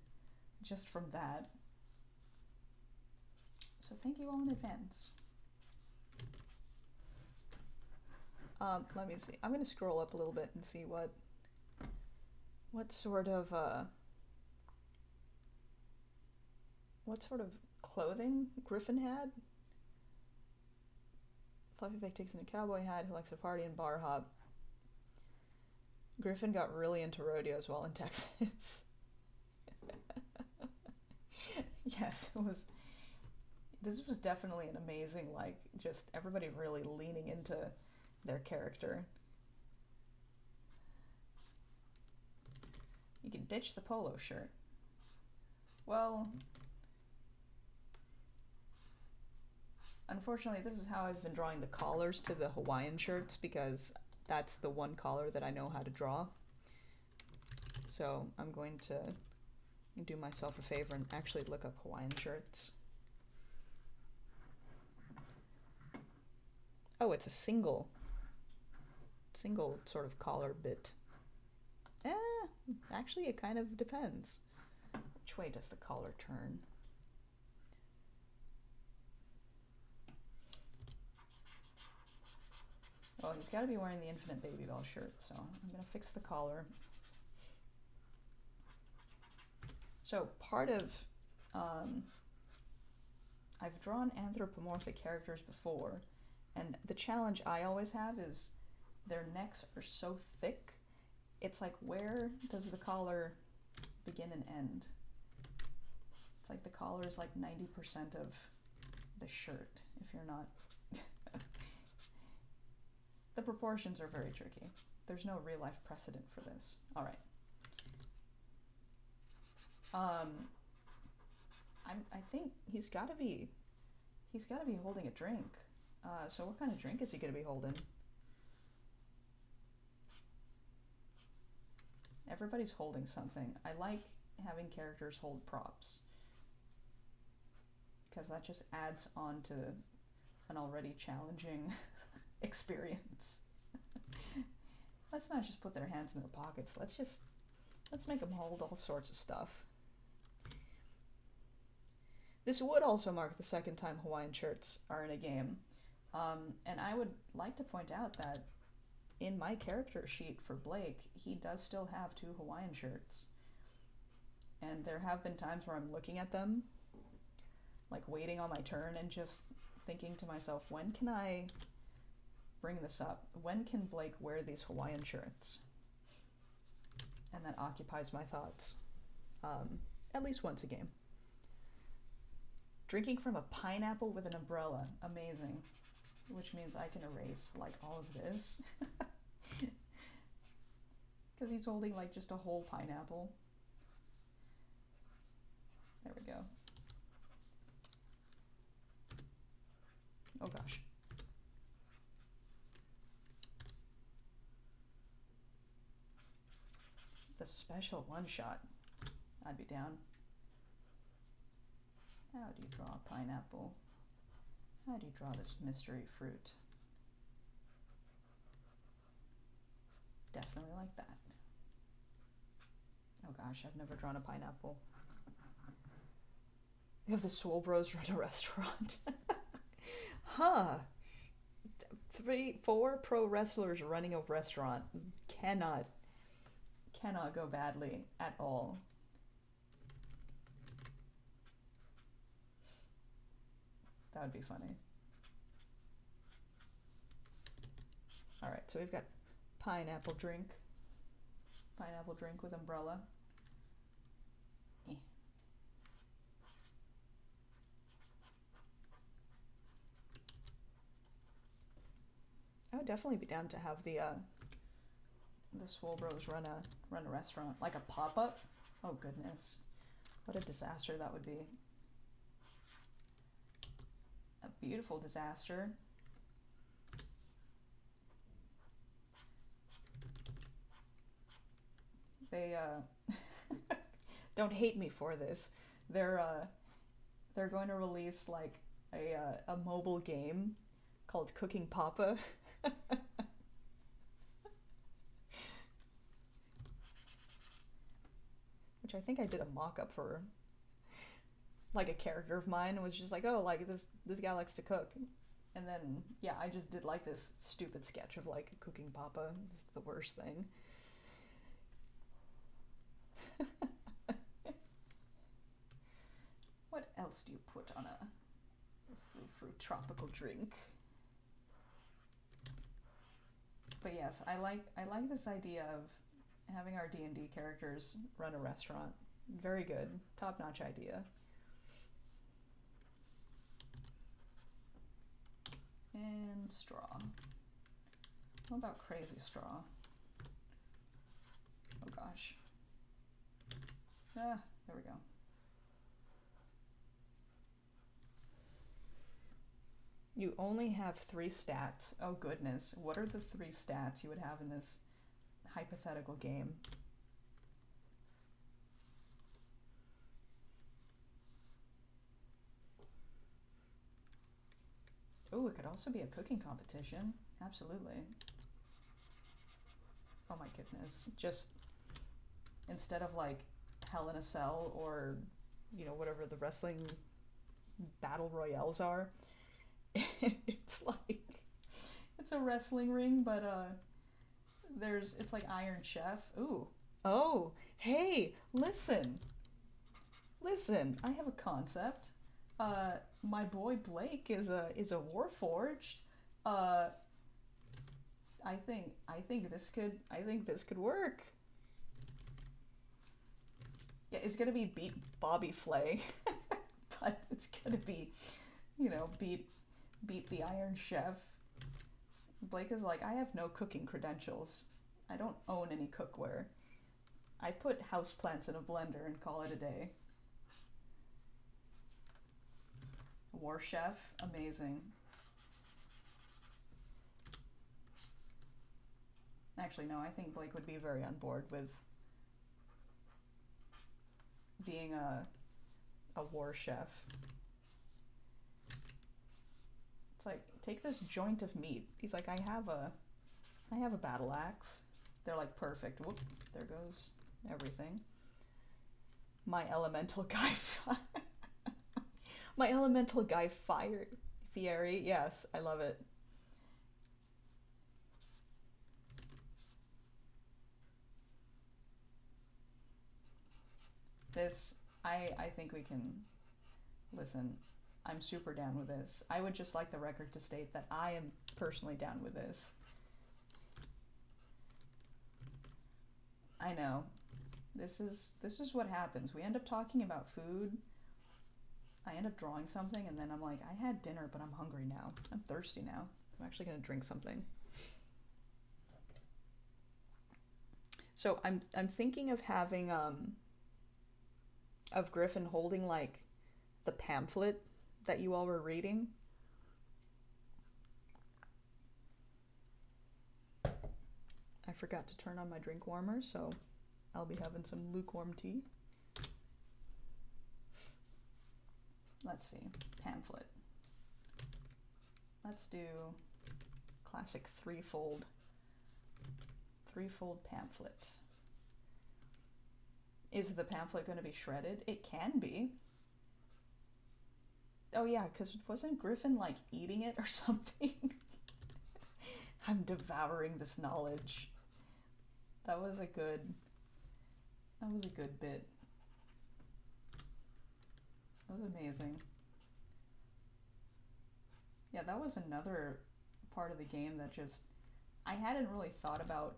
just from that. So thank you all in advance. Let me see. I'm going to scroll up a little bit and see what sort of clothing Griffin had. Fluffy Fake takes in a cowboy hat who likes to party and bar hop. Griffin got really into rodeos while in Texas. Yes, this was definitely an amazing, like, just everybody really leaning into their character. You can ditch the polo shirt. Well, unfortunately, this is how I've been drawing the collars to the Hawaiian shirts, because that's the one collar that I know how to draw. So I'm going to do myself a favor and actually look up Hawaiian shirts. Oh, it's a single sort of collar bit. Actually, it kind of depends. Which way does the collar turn? Well, he's got to be wearing the Infinite Baby Bell shirt, so I'm going to fix the collar. So part of... I've drawn anthropomorphic characters before, and the challenge I always have is their necks are so thick, it's like, where does the collar begin and end? It's like the collar is like 90% of the shirt, if you're not... The proportions are very tricky. There's no real life precedent for this. All right. I think he's got to be holding a drink. So what kind of drink is he going to be holding? Everybody's holding something. I like having characters hold props, because that just adds on to an already challenging experience. Let's not just put their hands in their pockets. Let's make them hold all sorts of stuff. This would also mark the second time Hawaiian shirts are in a game. And I would like to point out that in my character sheet for Blake, he does still have 2 Hawaiian shirts. And there have been times where I'm looking at them, like waiting on my turn and just thinking to myself, when can I bring this up? When can Blake wear these Hawaiian shirts? And that occupies my thoughts at least once a game. Drinking from a pineapple with an umbrella. Amazing. Which means I can erase like all of this. Because he's holding like just a whole pineapple. There we go. Oh gosh. The special one shot. I'd be down. How do you draw a pineapple? How do you draw this mystery fruit? Definitely like that. Oh gosh, I've never drawn a pineapple. We have the Swole Bros run a restaurant. Huh. 4 pro wrestlers running a restaurant cannot go badly at all. That would be funny. All right, so we've got pineapple drink with umbrella. would definitely be down to have the Swole Bros run a restaurant, like a pop-up. Oh goodness, what a disaster that would be. A beautiful disaster. They don't hate me for this. They're going to release like a mobile game called Cooking Papa. Which I think I did a mock-up for, like, a character of mine. It was just like, oh, like, this guy likes to cook. And then, yeah, I just did, like, this stupid sketch of, like, Cooking Papa. It's the worst thing. What else do you put on a fruit tropical drink? But yes, I like this idea of having our D&D characters run a restaurant. Very good. Top-notch idea. And straw. What about crazy straw? Oh gosh. Ah, there we go. You only have 3 stats. Oh goodness. What are the 3 stats you would have in this hypothetical game? Oh, it could also be a cooking competition. Absolutely. Oh my goodness. Just instead of like Hell in a Cell or, you know, whatever the wrestling battle royales are, it's a wrestling ring, but it's like Iron Chef. Ooh. Oh, hey, listen, I have a concept. My boy Blake is a Warforged. I think this could work. Yeah, it's gonna be beat Bobby Flay, but it's gonna be, you know, beat the Iron Chef. Blake is like, I have no cooking credentials. I don't own any cookware. I put houseplants in a blender and call it a day. War Chef, amazing. Actually, no, I think Blake would be very on board with being a war chef. It's like, take this joint of meat. He's like, I have a battle axe. They're like, perfect. Whoop, there goes everything. My elemental guy My elemental guy Fieri. Yes, I love it. This, I think we can, listen, I'm super down with this. I would just like the record to state that I am personally down with this. I know. This is what happens. We end up talking about food. I end up drawing something and then I'm like, I had dinner, but I'm hungry now. I'm thirsty now. I'm actually gonna drink something. So I'm thinking of having of Griffin holding like the pamphlet that you all were reading. I forgot to turn on my drink warmer, so I'll be having some lukewarm tea. Let's see, pamphlet. Let's do classic threefold pamphlet. Is the pamphlet going to be shredded? It can be. Oh yeah, because wasn't Griffin like eating it or something? I'm devouring this knowledge. That was a good bit. That was amazing. Yeah, that was another part of the game that just, I hadn't really thought about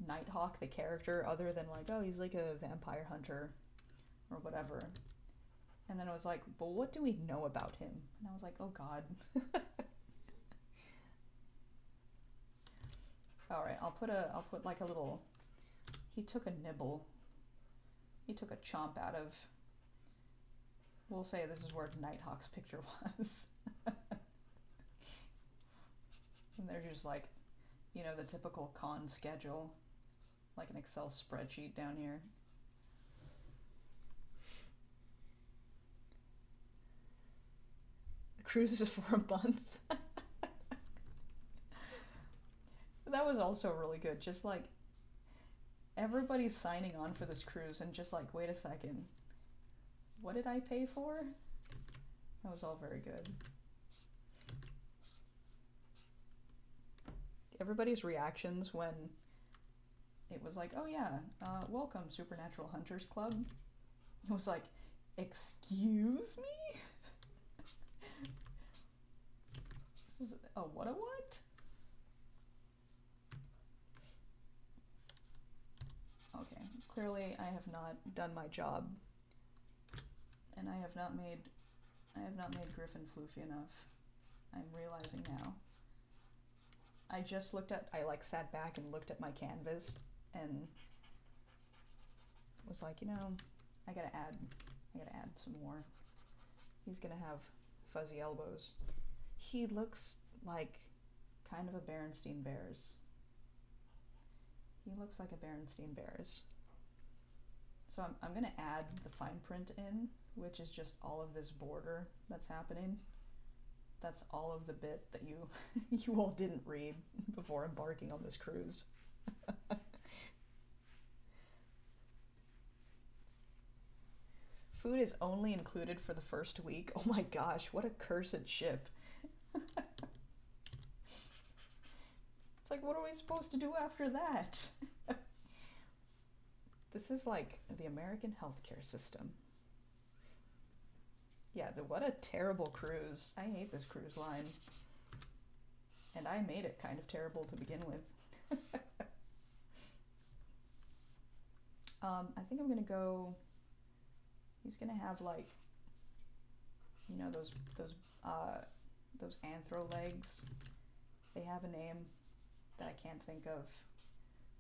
Nighthawk the character other than like, oh, he's like a vampire hunter or whatever. And then I was like, well, what do we know about him? And I was like, oh god. All right, I'll put like a little. He took a nibble. He took a chomp out of. We'll say this is where Nighthawk's picture was. And they're just like, you know, the typical con schedule, like an Excel spreadsheet down here. The cruise is for a month. That was also really good. Just like everybody's signing on for this cruise and just like, wait a second, what did I pay for? That was all very good. Everybody's reactions when it was like, oh yeah, welcome Supernatural Hunters Club. It was like, excuse me? This is a what? Okay, clearly I have not done my job, and I have not made Griffin floofy enough. I'm realizing now. I like sat back and looked at my canvas and was like, you know, I gotta add some more. He's gonna have fuzzy elbows. He looks like kind of a Berenstain Bears. He looks like a Berenstain Bears. So I'm gonna add the fine print in, which is just all of this border that's happening. That's all of the bit that you you all didn't read before embarking on this cruise. Food is only included for the first week. Oh my gosh, what a cursed ship. It's like, what are we supposed to do after that? This is like the American healthcare system. Yeah, what a terrible cruise. I hate this cruise line. And I made it kind of terrible to begin with. I think I'm gonna go. He's gonna have like, you know, those anthro legs. They have a name that I can't think of,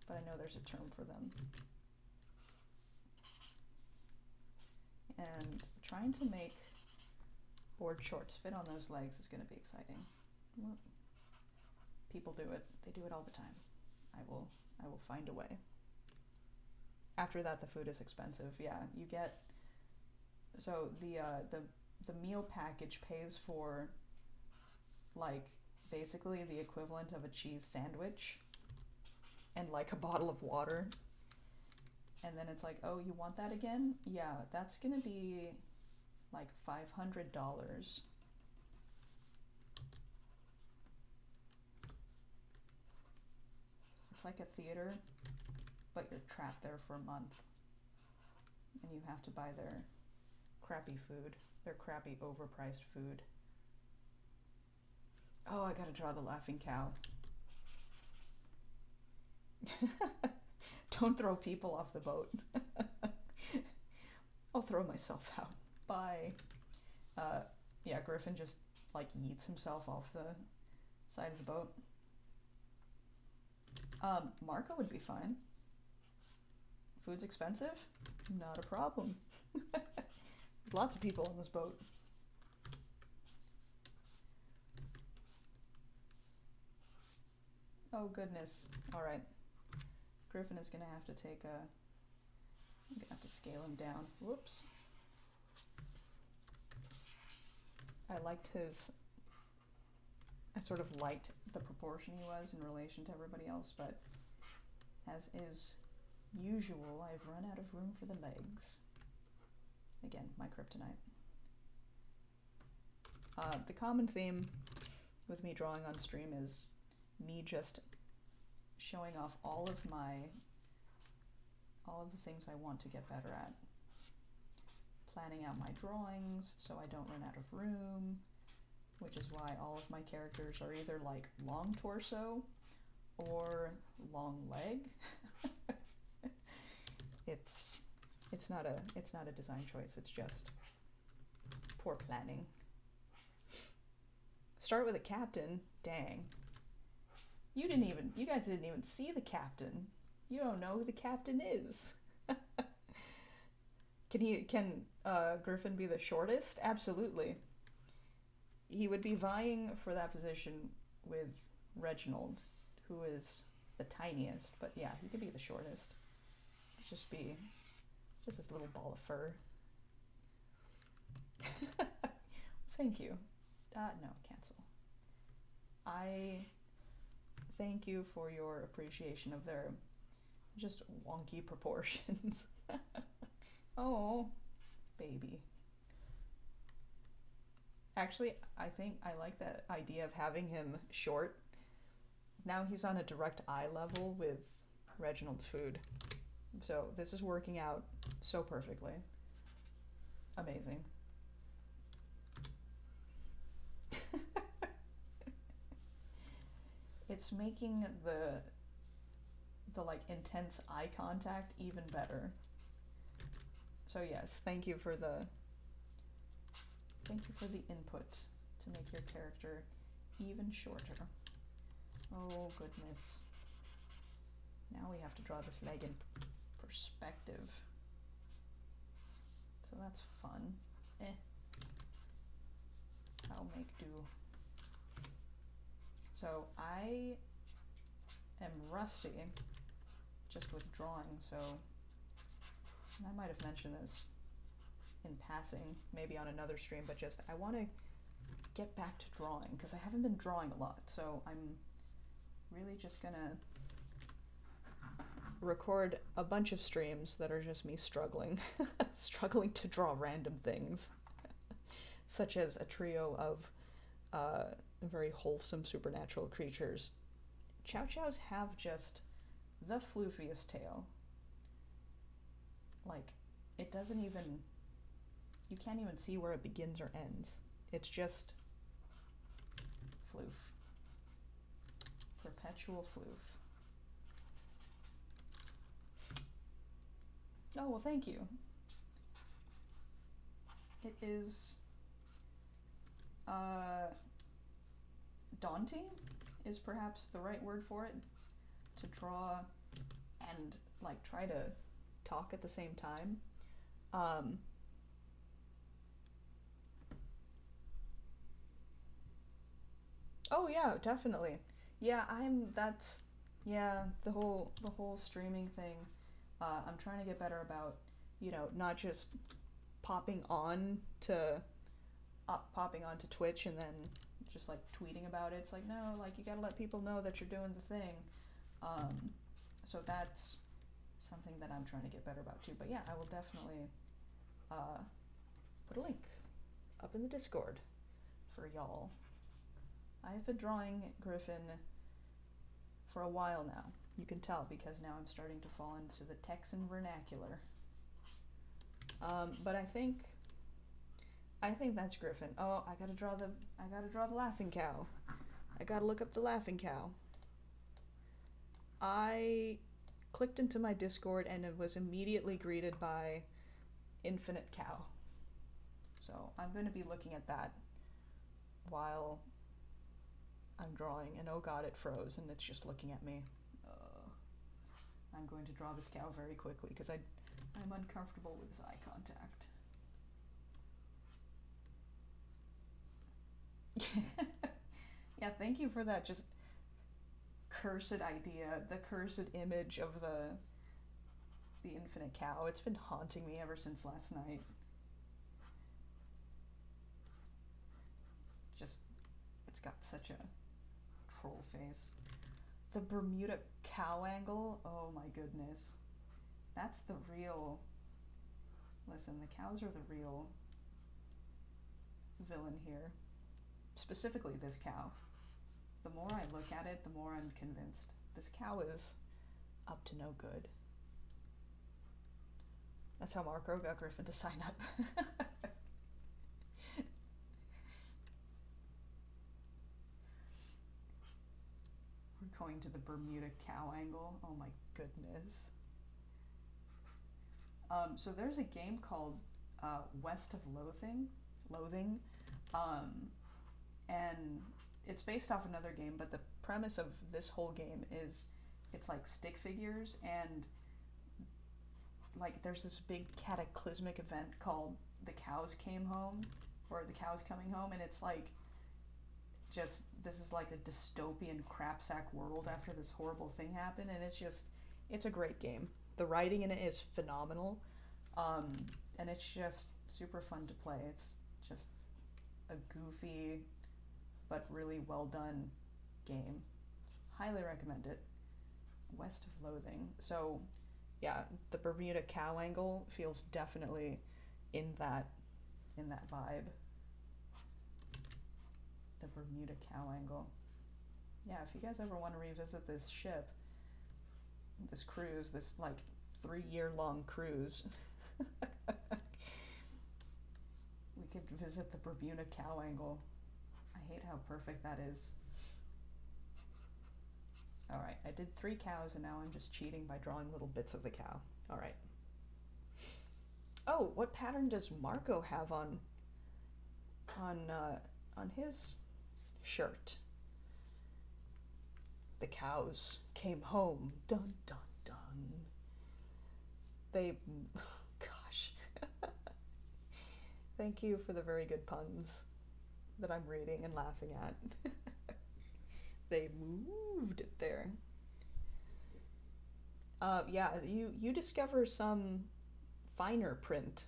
but I know there's a term for them. And trying to make board shorts fit on those legs is going to be exciting. Well, people do it. They do it all the time. I will find a way. After that, the food is expensive. Yeah, you get. So the meal package pays for, like, basically the equivalent of a cheese sandwich and like a bottle of water. And then it's like, oh, you want that again? Yeah, that's gonna be like $500. It's like a theater, but you're trapped there for a month. And you have to buy their crappy food, their crappy overpriced food. Oh, I gotta draw the laughing cow. Don't throw people off the boat. I'll throw myself out. Bye. Yeah, Griffin just like yeets himself off the side of the boat. Marco would be fine. Food's expensive? Not a problem. There's lots of people on this boat. Oh goodness. Alright. Griffin is gonna have to I'm gonna have to scale him down. Whoops. I sort of liked the proportion he was in relation to everybody else, but as is usual, I've run out of room for the legs. Again, my kryptonite. The common theme with me drawing on stream is me just showing off all of the things I want to get better at. Planning out my drawings so I don't run out of room, which is why all of my characters are either like long torso or long leg. It's not a design choice, it's just poor planning. Start with a captain, dang. You guys didn't even see the captain. You don't know who the captain is. Can Griffin be the shortest? Absolutely. He would be vying for that position with Reginald, who is the tiniest, but yeah, he could be the shortest. Just this little ball of fur. Thank you. No, cancel. I thank you for your appreciation of their just wonky proportions. Oh, baby. Actually, I think I like that idea of having him short. Now he's on a direct eye level with Reginald's food. So this is working out so perfectly. Amazing. It's making the like intense eye contact even better. So yes, thank you for the input to make your character even shorter. Oh goodness. Now we have to draw this leg in perspective. So that's fun. I'll make do. So I am rusty just with drawing, so and I might have mentioned this in passing, maybe on another stream, but just I want to get back to drawing because I haven't been drawing a lot, so I'm really just gonna record a bunch of streams that are just me struggling to draw random things such as a trio of very wholesome supernatural creatures. Chow Chows have just the floofiest tail. Like, it doesn't even, you can't even see where it begins or ends. It's just floof. Perpetual floof. Oh, well, thank you. It is daunting is perhaps the right word for it, to draw and like try to talk at the same time. Oh yeah, definitely. Yeah, the whole streaming thing. I'm trying to get better about, not just popping on to Twitch and then just like tweeting about it. It's like, no, like you gotta let people know that you're doing the thing. So that's something that I'm trying to get better about too. But yeah, I will definitely put a link up in the Discord for y'all. I have been drawing Griffin for a while now. You can tell because now I'm starting to fall into the Texan vernacular. But I think that's Griffin. Oh, I gotta draw the laughing cow. I gotta look up the laughing cow. I clicked into my Discord and it was immediately greeted by Infinite Cow. So I'm going to be looking at that while I'm drawing, and oh god, it froze and it's just looking at me. I'm going to draw this cow very quickly because I'm uncomfortable with his eye contact. Yeah, thank you for that just cursed idea, the cursed image of the infinite cow. It's been haunting me ever since last night. Just, it's got such a troll face. The Bermuda cow angle, oh my goodness. That's the real, listen, the cows are the real villain here. Specifically this cow. The more I look at it, the more I'm convinced this cow is up to no good. That's how Marco got Griffin to sign up. We're going to the Bermuda cow angle. Oh my goodness. So there's a game called West of Loathing, and it's based off another game, but the premise of this whole game is it's like stick figures, and like there's this big cataclysmic event called the cows came home, or the cows coming home, and it's like just this is like a dystopian crapsack world after this horrible thing happened, and it's a great game. The writing in it is phenomenal, and it's just super fun to play. It's just a goofy but really well done game. Highly recommend it. West of Loathing. So yeah, the Bermuda cow angle feels definitely in that vibe. The Bermuda cow angle. Yeah, if you guys ever want to revisit this ship, this cruise, this like 3-year long cruise, we could visit the Bermuda cow angle. I hate how perfect that is. Alright, I did 3 cows and now I'm just cheating by drawing little bits of the cow. Alright. Oh, what pattern does Marco have on his shirt? The cows came home. Dun dun dun. They gosh. Thank you for the very good puns that I'm reading and laughing at. They moved it there. Yeah, you discover some finer print,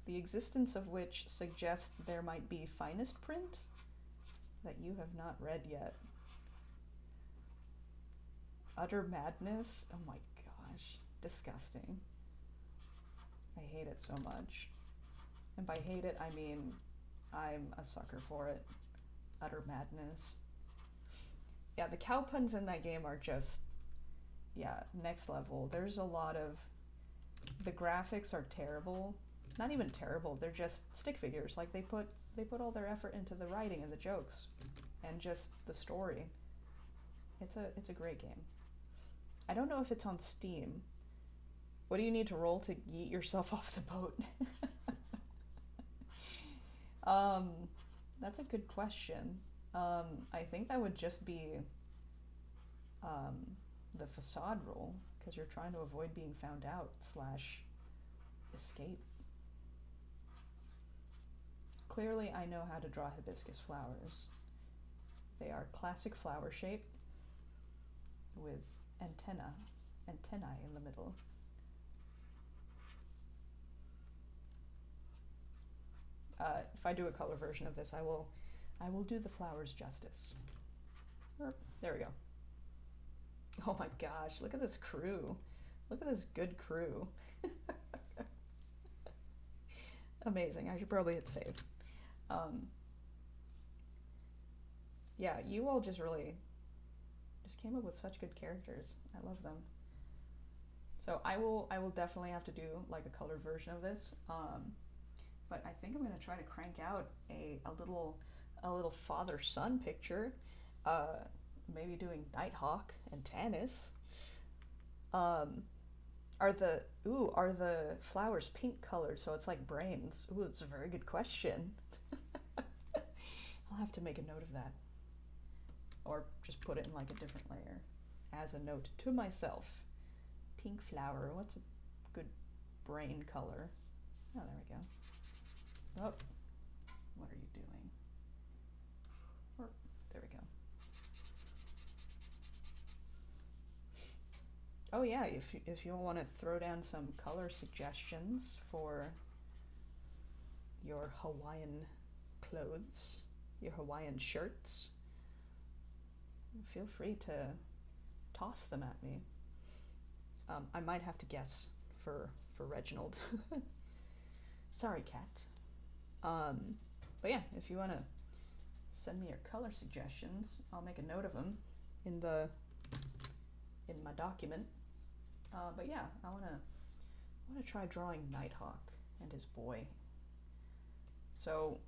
the existence of which suggests there might be finest print that you have not read yet. Utter madness? Oh my gosh, disgusting. I hate it so much. And by hate it, I mean I'm a sucker for it. Utter madness. Yeah, the cow puns in that game are just, yeah, next level. There's a lot of, the graphics are terrible. Not even terrible, they're just stick figures. Like they put all their effort into the writing and the jokes and just the story. It's a great game. I don't know if it's on Steam. What do you need to roll to yeet yourself off the boat? That's a good question. I think that would just be the facade roll, because you're trying to avoid being found out / escape. Clearly, I know how to draw hibiscus flowers. They are classic flower shape with antennae in the middle. If I do a color version of this, I will do the flowers justice. There we go. Oh my gosh, look at this crew. Look at this good crew. Amazing. I should probably hit save. Yeah, you all just came up with such good characters. I love them. So I will definitely have to do like a colored version of this. But I think I'm gonna try to crank out a little father-son picture. Maybe doing Nighthawk and Tannis. Are the flowers pink colored so it's like brains? Ooh, it's a very good question. I'll have to make a note of that. Or just put it in like a different layer as a note to myself. Pink flower, what's a good brain color? Oh, there we go. Oh, what are you doing? There we go. Oh yeah, if you want to throw down some color suggestions for your Hawaiian clothes, your Hawaiian shirts, feel free to toss them at me. I might have to guess for Reginald. Sorry, cat. But yeah, if you want to send me your color suggestions, I'll make a note of them in my document. But yeah, I wanna try drawing Nighthawk and his boy. So,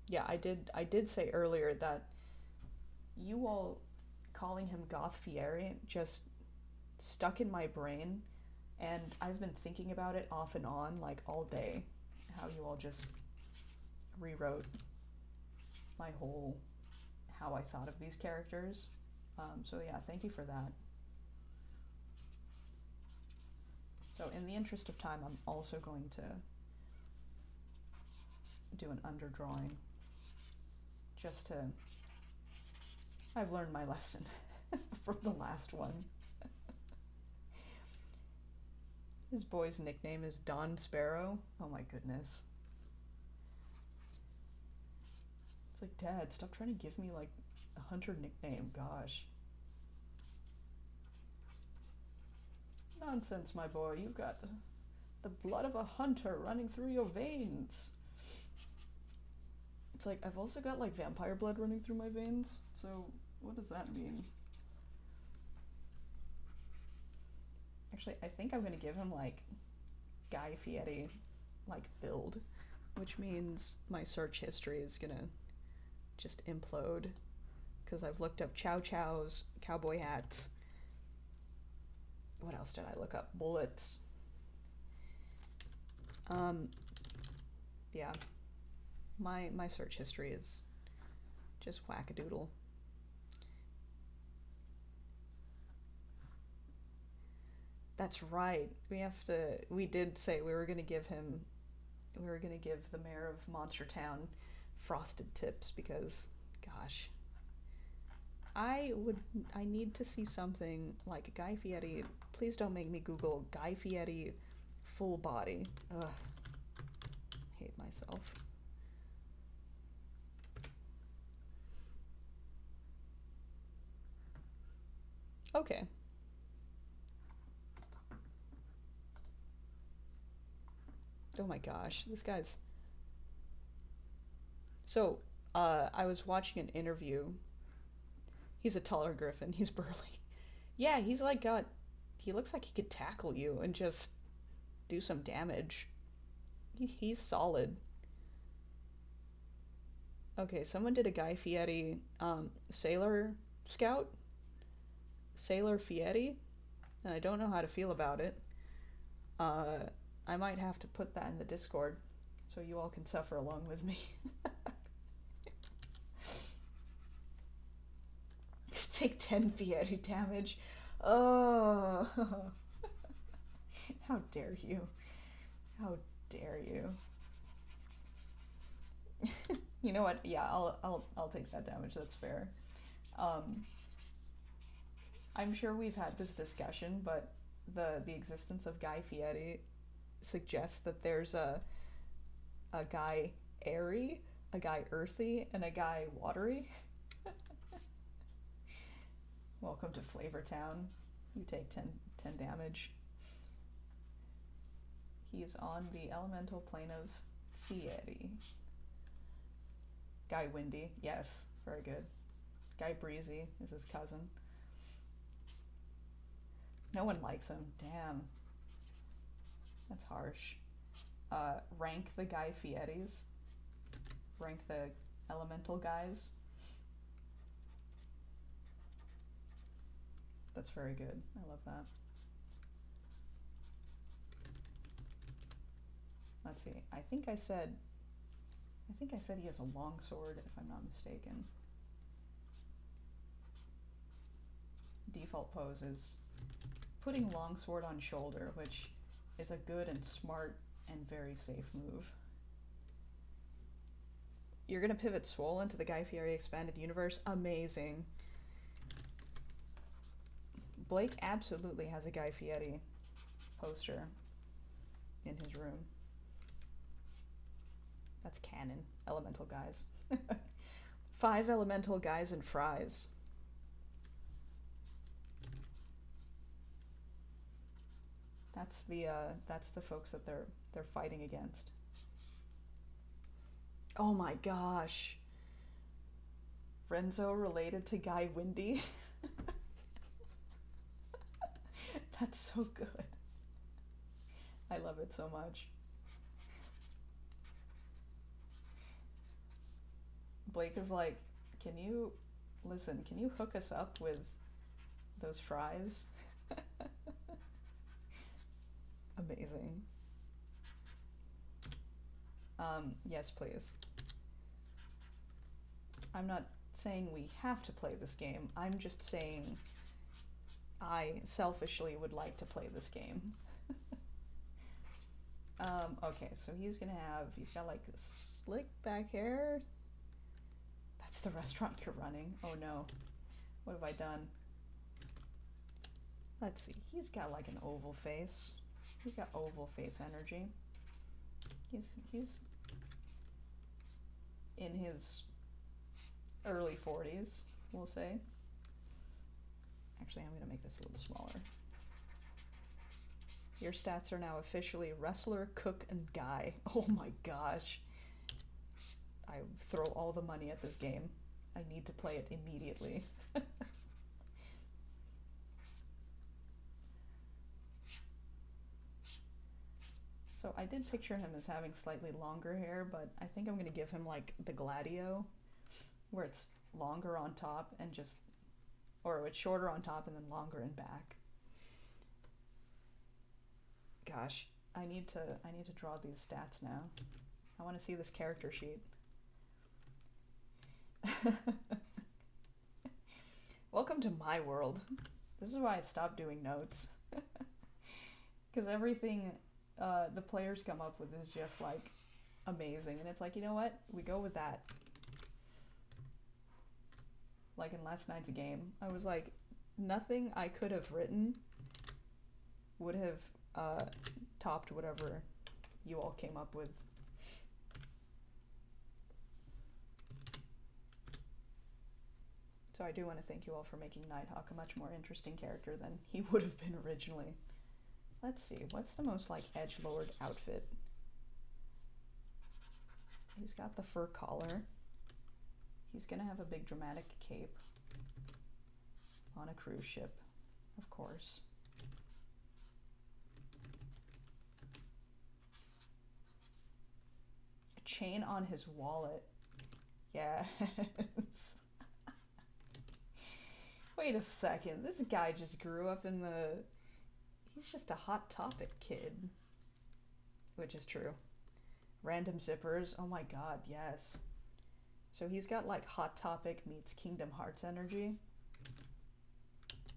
yeah, I did say earlier that you all calling him Goth Fieri just stuck in my brain, and I've been thinking about it off and on like all day. How you all just rewrote my whole how I thought of these characters. So yeah, thank you for that. So in the interest of time, I'm also going to do an underdrawing just to... I've learned my lesson from the last one. His boy's nickname is Don Sparrow. Oh my goodness. It's like, Dad, stop trying to give me like a hunter nickname, gosh. Nonsense, my boy, you've got the blood of a hunter running through your veins. It's like, I've also got like vampire blood running through my veins, so what does that mean? Actually, I think I'm gonna give him like Guy Fieri like build, which means my search history is gonna just implode because I've looked up Chow Chows, Cowboy Hats. What else did I look up? Bullets. Yeah. My search history is just wackadoodle. That's right. We did say we were gonna give the mayor of Monster Town frosted tips because, gosh, I need to see something like Guy Fieri. Please don't make me Google Guy Fieri full body. Ugh. Hate myself. Okay. Oh my gosh, this guy's... So, I was watching an interview. He's a taller griffin. He's burly. Yeah, he's like got... He looks like he could tackle you and just do some damage. He's solid. Okay, someone did a Guy Fieri Sailor Scout. Sailor Fieri. And I don't know how to feel about it. I might have to put that in the Discord so you all can suffer along with me. Take 10 Fieri damage. Oh. How dare you? How dare you? You know what? Yeah, I'll take that damage. That's fair. I'm sure we've had this discussion, but the existence of Guy Fieri suggests that there's a guy airy, a guy earthy, and a guy watery. Welcome to Flavortown. You take 10 damage. He's on the elemental plane of Fieri. Guy Windy, yes, very good. Guy Breezy is his cousin. No one likes him, damn. That's harsh. Rank the Guy Fieris. Rank the elemental guys. That's very good. I love that. Let's see. I think I said he has a long sword, if I'm not mistaken. Default pose is putting longsword on shoulder, which is a good and smart and very safe move. You're gonna pivot Swole into the Guy Fieri expanded universe? Amazing. Blake absolutely has a Guy Fieri poster in his room. That's canon. Elemental guys. 5 elemental guys and fries. That's the folks that they're fighting against. Oh my gosh. Renzo related to Guy Windy. That's so good. I love it so much. Blake is like, can you hook us up with those fries? Amazing. Yes, please. I'm not saying we have to play this game. I'm just saying I selfishly would like to play this game. Okay, so he's got like slick back hair. That's the restaurant you're running. Oh no. What have I done? Let's see. He's got like an oval face. He's got oval face energy. He's in his early 40s, we'll say. Actually, I'm going to make this a little smaller. Your stats are now officially wrestler, cook, and guy. Oh my gosh. I throw all the money at this game. I need to play it immediately. So I did picture him as having slightly longer hair, but I think I'm going to give him like the Gladio, where it's longer on top and just, or it's shorter on top and then longer in back. Gosh, I need to draw these stats now. I want to see this character sheet. Welcome to my world. This is why I stopped doing notes. Because everything the players come up with is just like amazing, and it's like, you know what, we go with that. Like in last night's game, I was like, nothing I could have written would have topped whatever you all came up with. So I do want to thank you all for making Nighthawk a much more interesting character than he would have been originally. Let's see, what's the most like edgelord outfit? He's got the fur collar. He's gonna have a big dramatic cape on a cruise ship, of course. A chain on his wallet. Yes. Wait a second, this guy just grew up in the... He's just a Hot Topic kid. Which is true. Random zippers, oh my god, yes. So he's got like Hot Topic meets Kingdom Hearts energy.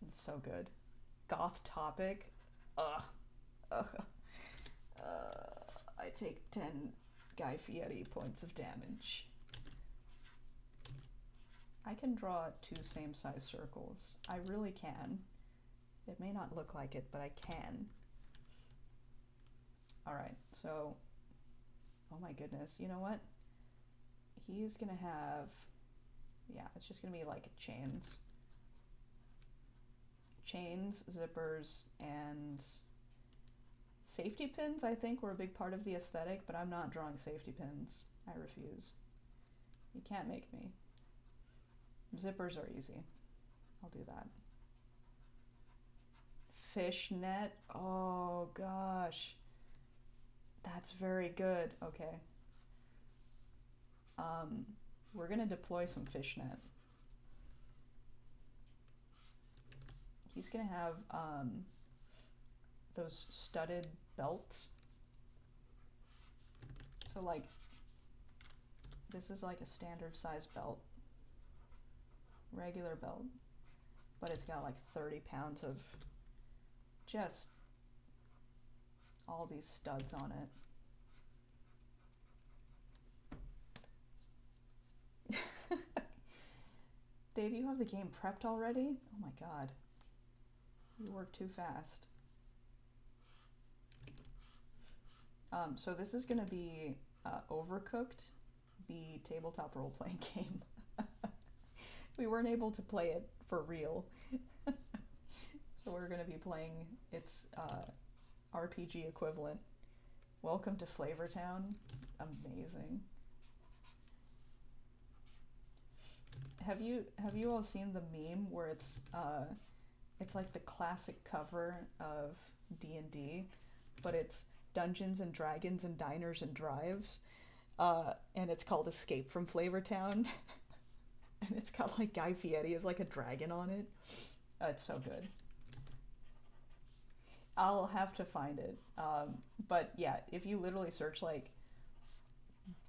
It's so good. Goth Topic. Ugh. I take 10 Guy Fieri points of damage. I can draw 2 same-size circles. I really can. It may not look like it, but I can. Alright, so... Oh my goodness, you know what? He's gonna have... Yeah, it's just gonna be like chains. Chains, zippers, and... Safety pins, I think, were a big part of the aesthetic, but I'm not drawing safety pins. I refuse. You can't make me. Zippers are easy. I'll do that. Fishnet. Oh gosh. That's very good. Okay. We're gonna deploy some fishnet. He's gonna have those studded belts. So like, this is like a standard size belt. Regular belt. But it's got like 30 pounds of just all these studs on it. Dave, you have the game prepped already? Oh my god. You work too fast. So this is going to be Overcooked, the tabletop role-playing game. We weren't able to play it for real. So we're going to be playing its RPG equivalent. Welcome to Flavortown. Amazing. Have you all seen the meme where it's like the classic cover of D&D, but it's Dungeons and Dragons and Diners and Drives, and it's called Escape from Flavortown, and it's got like Guy Fieri as like a dragon on it. It's so good. I'll have to find it, but yeah, if you literally search like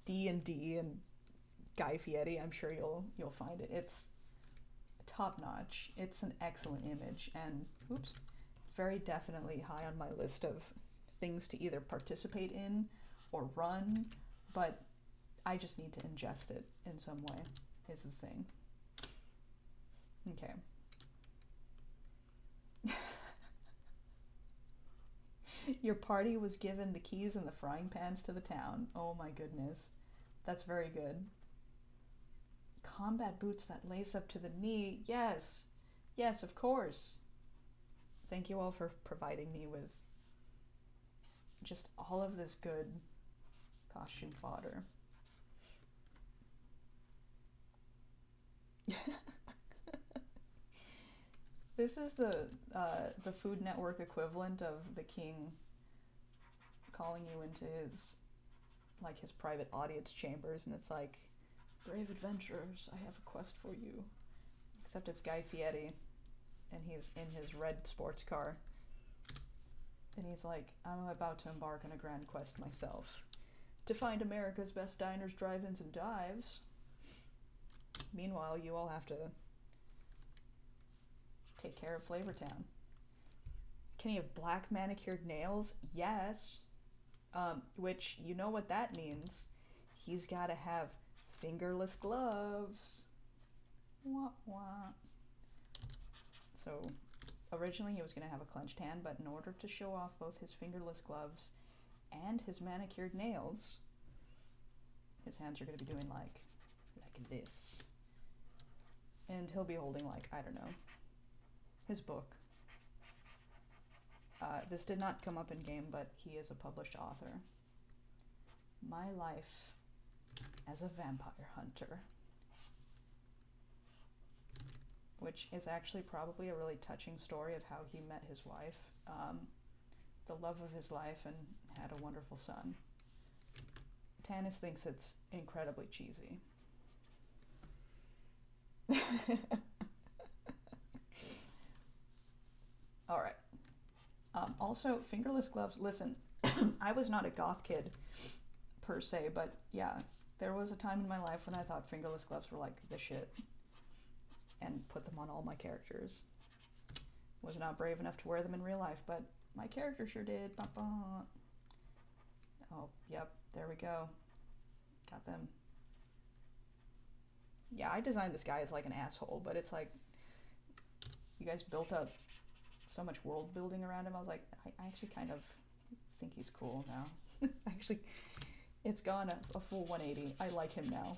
D&D and Guy Fieri. I'm sure you'll find it. It's top notch. It's an excellent image, and oops, very definitely high on my list of things to either participate in or run, but I just need to ingest it in some way, is the thing. Okay. Your party was given the keys and the frying pans to the town. Oh my goodness. That's very good. Combat boots that lace up to the knee. Yes. Yes, of course. Thank you all for providing me with just all of this good costume fodder. This is the Food Network equivalent of the king calling you into his private audience chambers, and it's like, brave adventurers, I have a quest for you. Except it's Guy Fieri, and he's in his red sports car, and he's like, I'm about to embark on a grand quest myself, to find America's best diners, drive-ins, and dives. Meanwhile, you all have to take care of Flavortown. Can he have black manicured nails? Yes. Which, you know what that means. He's gotta have fingerless gloves. Wah wah. So, originally he was gonna have a clenched hand, but in order to show off both his fingerless gloves and his manicured nails, his hands are gonna be doing like this. And he'll be holding like, I don't know, his book. This did not come up in game, but he is a published author. My Life as a Vampire Hunter. Which is actually probably a really touching story of how he met his wife, the love of his life, and had a wonderful son. Tanis thinks it's incredibly cheesy. Alright. Also, fingerless gloves. Listen, I was not a goth kid per se, but yeah, there was a time in my life when I thought fingerless gloves were like the shit, and put them on all my characters. Was not brave enough to wear them in real life, but my character sure did. Ba-ba. Oh, yep, there we go. Got them. Yeah, I designed this guy as like an asshole, but it's like, you guys built up so much world building around him. I was like, I actually kind of think he's cool now. Actually, it's gone a full 180. I like him now.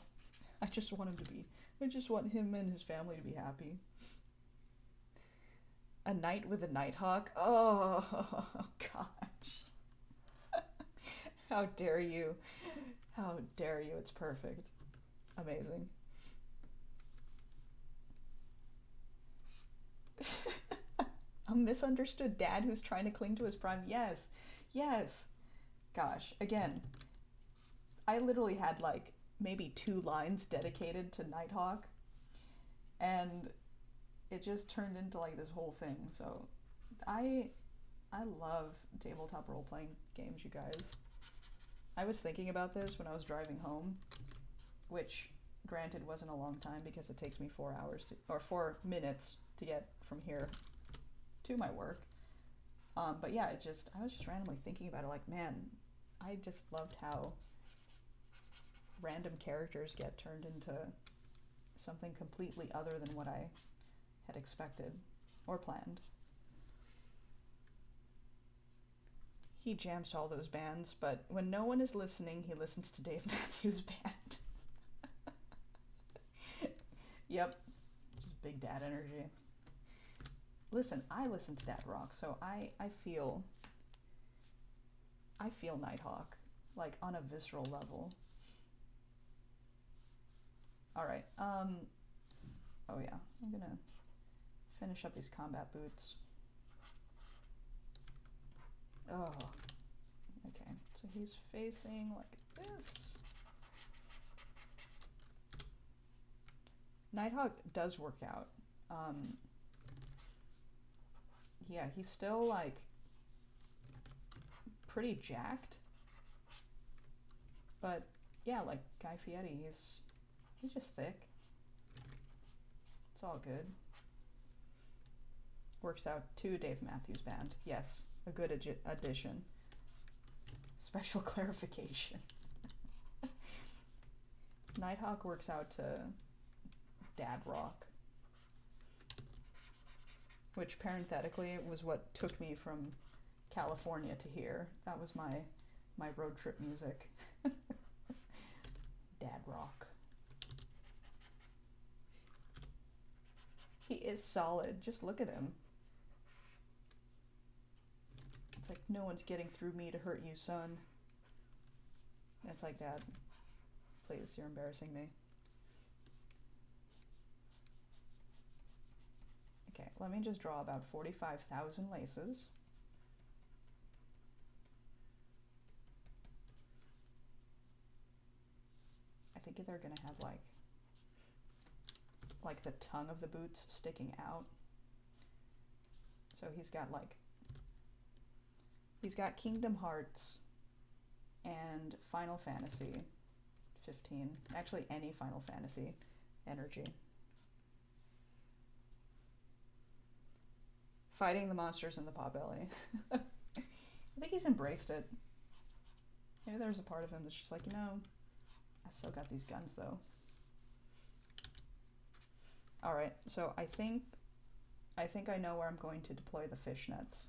I just want him and his family to be happy. A knight with a nighthawk? Oh, gosh. How dare you? How dare you? It's perfect. Amazing. A misunderstood dad who's trying to cling to his prime. Yes. Yes. Gosh. Again, I literally had like maybe 2 lines dedicated to Nighthawk, and it just turned into like this whole thing. So I love tabletop role-playing games, you guys. I was thinking about this when I was driving home, which granted wasn't a long time because it takes me 4 minutes to get from here to my work. But yeah, I was just randomly thinking about it, like, man, I just loved how random characters get turned into something completely other than what I had expected or planned. He jams to all those bands, but when no one is listening, he listens to Dave Matthews Band. Yep, just big dad energy. Listen, I listen to dad rock, so I feel Nighthawk, like, on a visceral level. Alright, oh yeah, I'm gonna finish up these combat boots. Oh, okay, so he's facing like this. Nighthawk does work out. Yeah, he's still like pretty jacked, but yeah, like Guy Fieri, he's He's just thick. It's all good. Works out to Dave Matthews Band. Yes, a good addition. Special clarification. Nighthawk works out to dad rock. Which parenthetically was what took me from California to here. That was my road trip music. Dad rock. He is solid. Just look at him. It's like, no one's getting through me to hurt you, son. And it's like, Dad, please, you're embarrassing me. Okay, let me just draw about 45,000 laces. I think they're gonna have like the tongue of the boots sticking out. So he's got Kingdom Hearts and Final Fantasy 15. Actually, any Final Fantasy energy. Fighting the monsters in the potbelly. I think he's embraced it. Maybe there's a part of him that's just like, you know, I still got these guns though. Alright, so I think I know where I'm going to deploy the fishnets.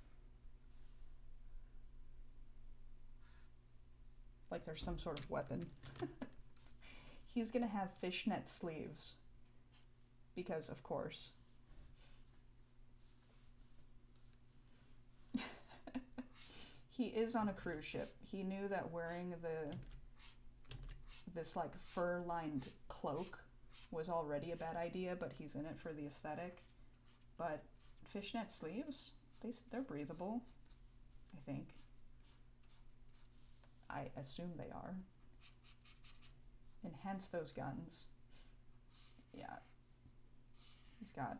Like there's some sort of weapon. He's gonna have fishnet sleeves. Because of course. He is on a cruise ship. He knew that wearing this like fur-lined cloak was already a bad idea, but he's in it for the aesthetic. But fishnet sleeves, they're breathable, I think. I assume they are. Enhance those guns. Yeah. He's got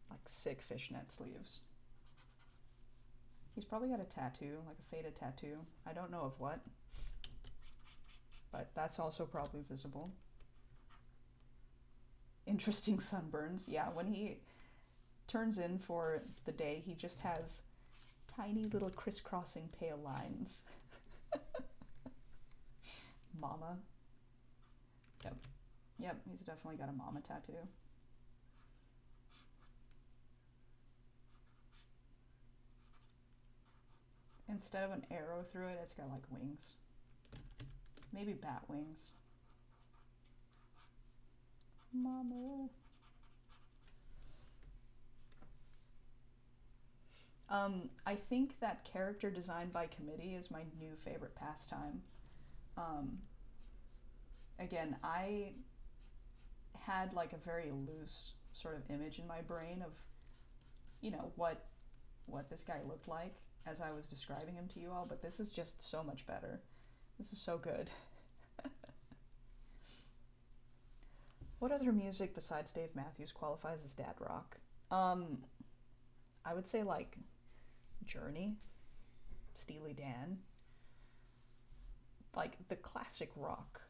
like sick fishnet sleeves. He's probably got a tattoo, like a faded tattoo. I don't know of what. But that's also probably visible. Interesting sunburns. Yeah, when he turns in for the day, he just has tiny little crisscrossing pale lines. Mama. Yep, he's definitely got a mama tattoo. Instead of an arrow through it, it's got like wings. Maybe bat wings. Mama. I think that character design by committee is my new favorite pastime. Again, I had like a very loose sort of image in my brain of, you know, what this guy looked like as I was describing him to you all, but this is just so much better. This is so good. What other music besides Dave Matthews qualifies as dad rock? I would say like Journey, Steely Dan, like the classic rock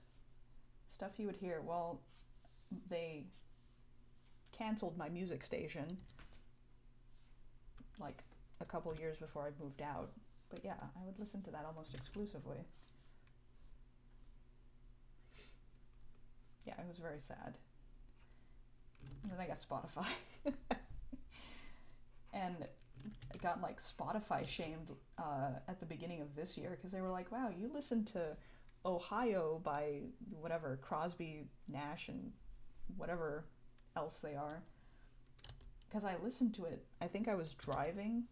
stuff you would hear. Well, they canceled my music station like a couple years before I moved out, but yeah, I would listen to that almost exclusively. Yeah, it was very sad. And then I got Spotify. And I got like Spotify shamed at the beginning of this year because they were like, wow, you listen to Ohio by whatever, Crosby, Nash, and whatever else they are. Because I listened to it, I think I was driving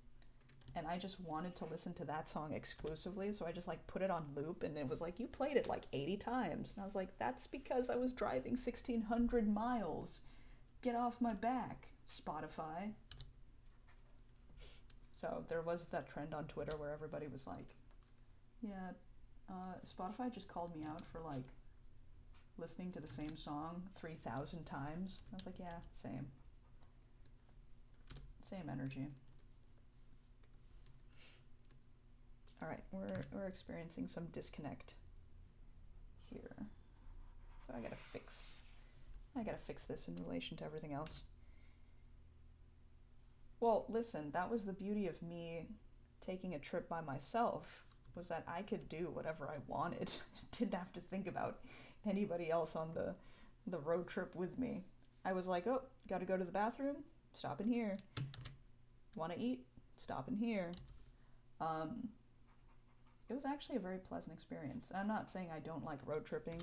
and I just wanted to listen to that song exclusively, so I just like put it on loop, and it was like, you played it like 80 times. And I was like, that's because I was driving 1,600 miles. Get off my back, Spotify. So there was that trend on Twitter where everybody was like, yeah, Spotify just called me out for like listening to the same song 3,000 times. I was like, yeah, same. Same energy. All right, we're experiencing some disconnect here. So I gotta fix this in relation to everything else. Well, listen, that was the beauty of me taking a trip by myself, was that I could do whatever I wanted. Didn't have to think about anybody else on the road trip with me. I was like, oh, gotta go to the bathroom? Stop in here. Wanna eat? Stop in here. It was actually a very pleasant experience. I'm not saying I don't like road tripping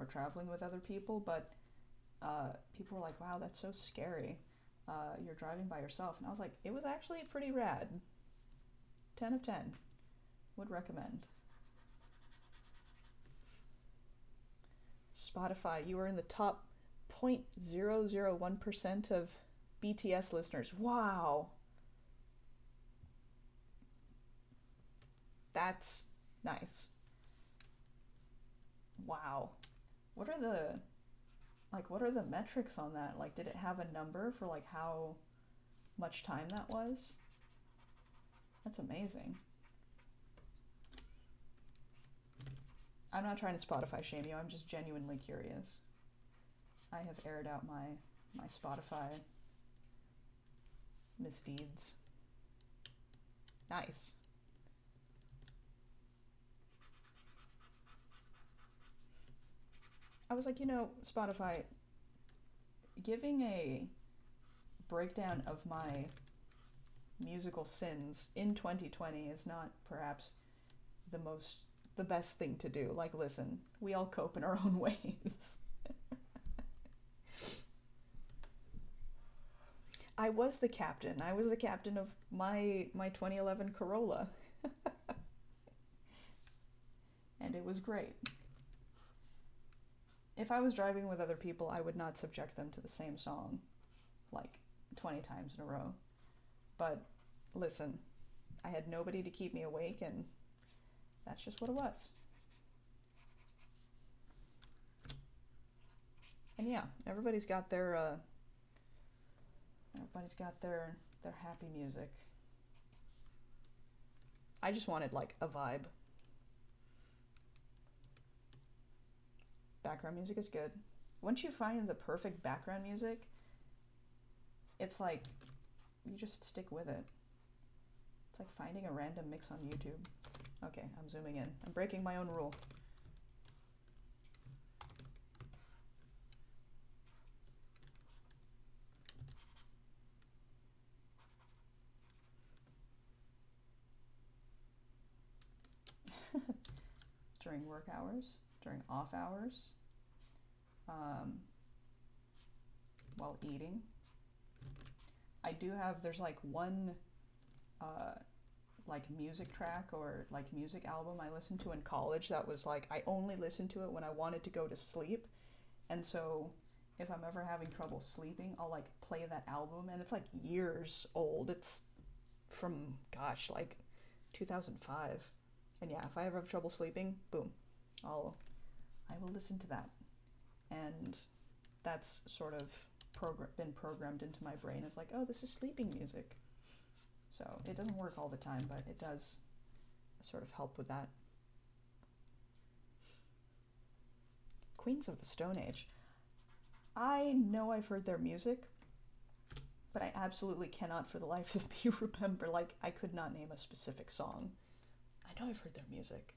or traveling with other people, but people were like, wow, that's so scary. You're driving by yourself. And I was like, it was actually pretty rad. 10 of 10. Would recommend. Spotify, you are in the top 0.001% of BTS listeners. Wow. That's nice. Wow. What are the metrics on that? Like, did it have a number for like how much time that was? That's amazing. I'm not trying to Spotify shame you, I'm just genuinely curious. I have aired out my Spotify misdeeds. Nice. I was like, Spotify, giving a breakdown of my musical sins in 2020 is not perhaps the best thing to do. Like, listen, we all cope in our own ways. I was the captain of my 2011 Corolla. And it was great. If I was driving with other people, I would not subject them to the same song like 20 times in a row. But listen, I had nobody to keep me awake, and that's just what it was. And yeah, everybody's got their happy music. I just wanted like a vibe. Background music is good. Once you find the perfect background music, it's like you just stick with it. It's like finding a random mix on YouTube. Okay, I'm zooming in. I'm breaking my own rule. During work hours, during off hours, while eating. There's like one like music track or like music album I listened to in college that was like, I only listened to it when I wanted to go to sleep. And so if I'm ever having trouble sleeping, I'll like play that album, and it's like years old. It's from, gosh, like 2005. And yeah, if I ever have trouble sleeping, boom, I will listen to that. And that's sort of been programmed into my brain as like, oh, this is sleeping music. So it doesn't work all the time, but it does sort of help with that. Queens of the Stone Age. I know I've heard their music, but I absolutely cannot for the life of me remember. Like, I could not name a specific song. I know I've heard their music.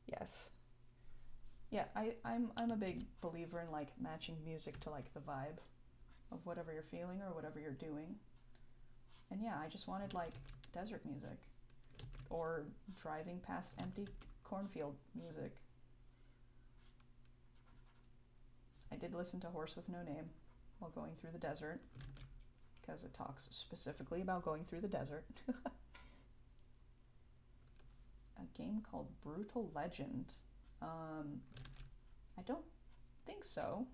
Yes. Yeah, I'm a big believer in like matching music to like the vibe of whatever you're feeling or whatever you're doing. And yeah, I just wanted like desert music or driving past empty cornfield music. I did listen to Horse with No Name while going through the desert, because it talks specifically about going through the desert. A game called Brutal Legend. I don't think so.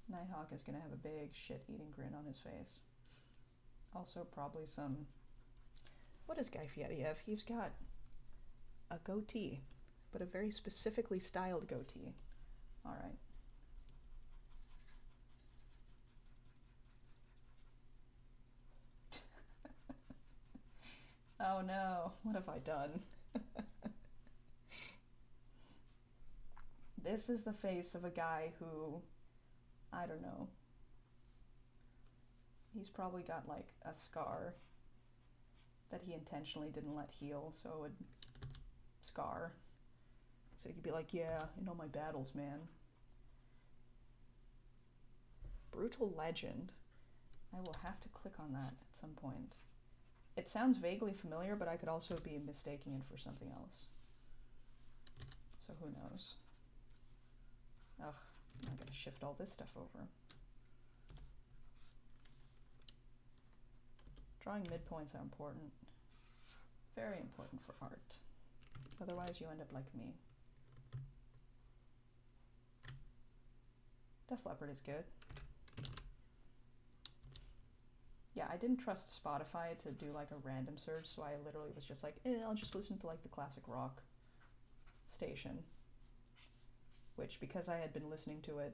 Nighthawk is going to have a big shit-eating grin on his face. Also probably some... What does Guy Fieri have? He's got a goatee, but a very specifically styled goatee. Alright. Oh no, what have I done? This is the face of a guy who, I don't know, he's probably got like a scar that he intentionally didn't let heal, so it would scar. So he could be like, yeah, in all my battles, man. Brutal Legend. I will have to click on that at some point. It sounds vaguely familiar, but I could also be mistaking it for something else. So who knows? Ugh, I'm gonna shift all this stuff over. Drawing midpoints are important. Very important for art. Otherwise you end up like me. Def Leppard is good. Yeah, I didn't trust Spotify to do like a random search, so I literally was just like, I'll just listen to like the classic rock station. Which, because I had been listening to it,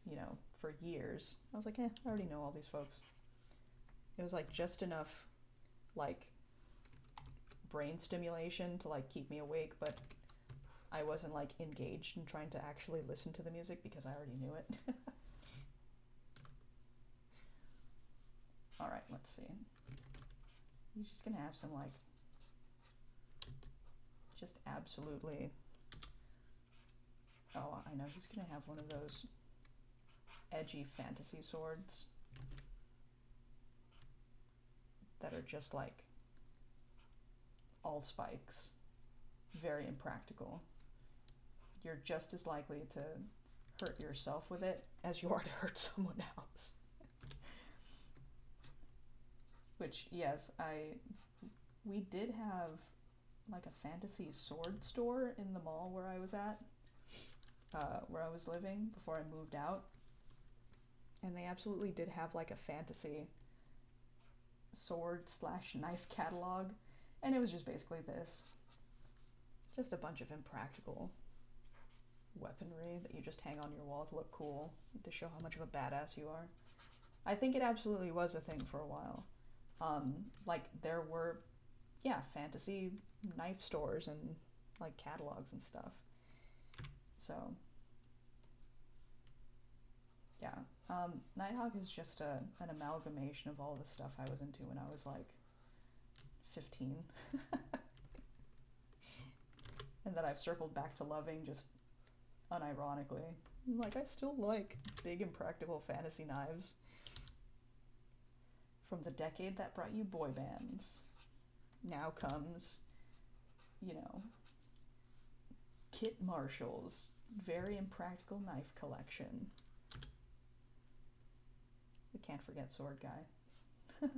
you know, for years, I was like, I already know all these folks. It was like just enough like brain stimulation to like keep me awake, but I wasn't like engaged in trying to actually listen to the music because I already knew it. Alright, let's see. He's just gonna have some like just absolutely, oh, I know, he's gonna have one of those edgy fantasy swords that are just like all spikes, very impractical. You're just as likely to hurt yourself with it as you are to hurt someone else. Which, yes, we did have like a fantasy sword store in the mall where I was at, where I was living before I moved out. And they absolutely did have like a fantasy sword/knife catalog. And it was just basically this. Just a bunch of impractical weaponry that you just hang on your wall to look cool, to show how much of a badass you are. I think it absolutely was a thing for a while. Like there were, yeah, fantasy knife stores and like catalogs and stuff. So, yeah. Nighthawk is just an amalgamation of all the stuff I was into when I was like 15. And that I've circled back to loving just unironically. Like, I still like big impractical fantasy knives. From the decade that brought you boy bands, now comes, you know, Kit Marshall's very impractical knife collection. We can't forget Sword Guy.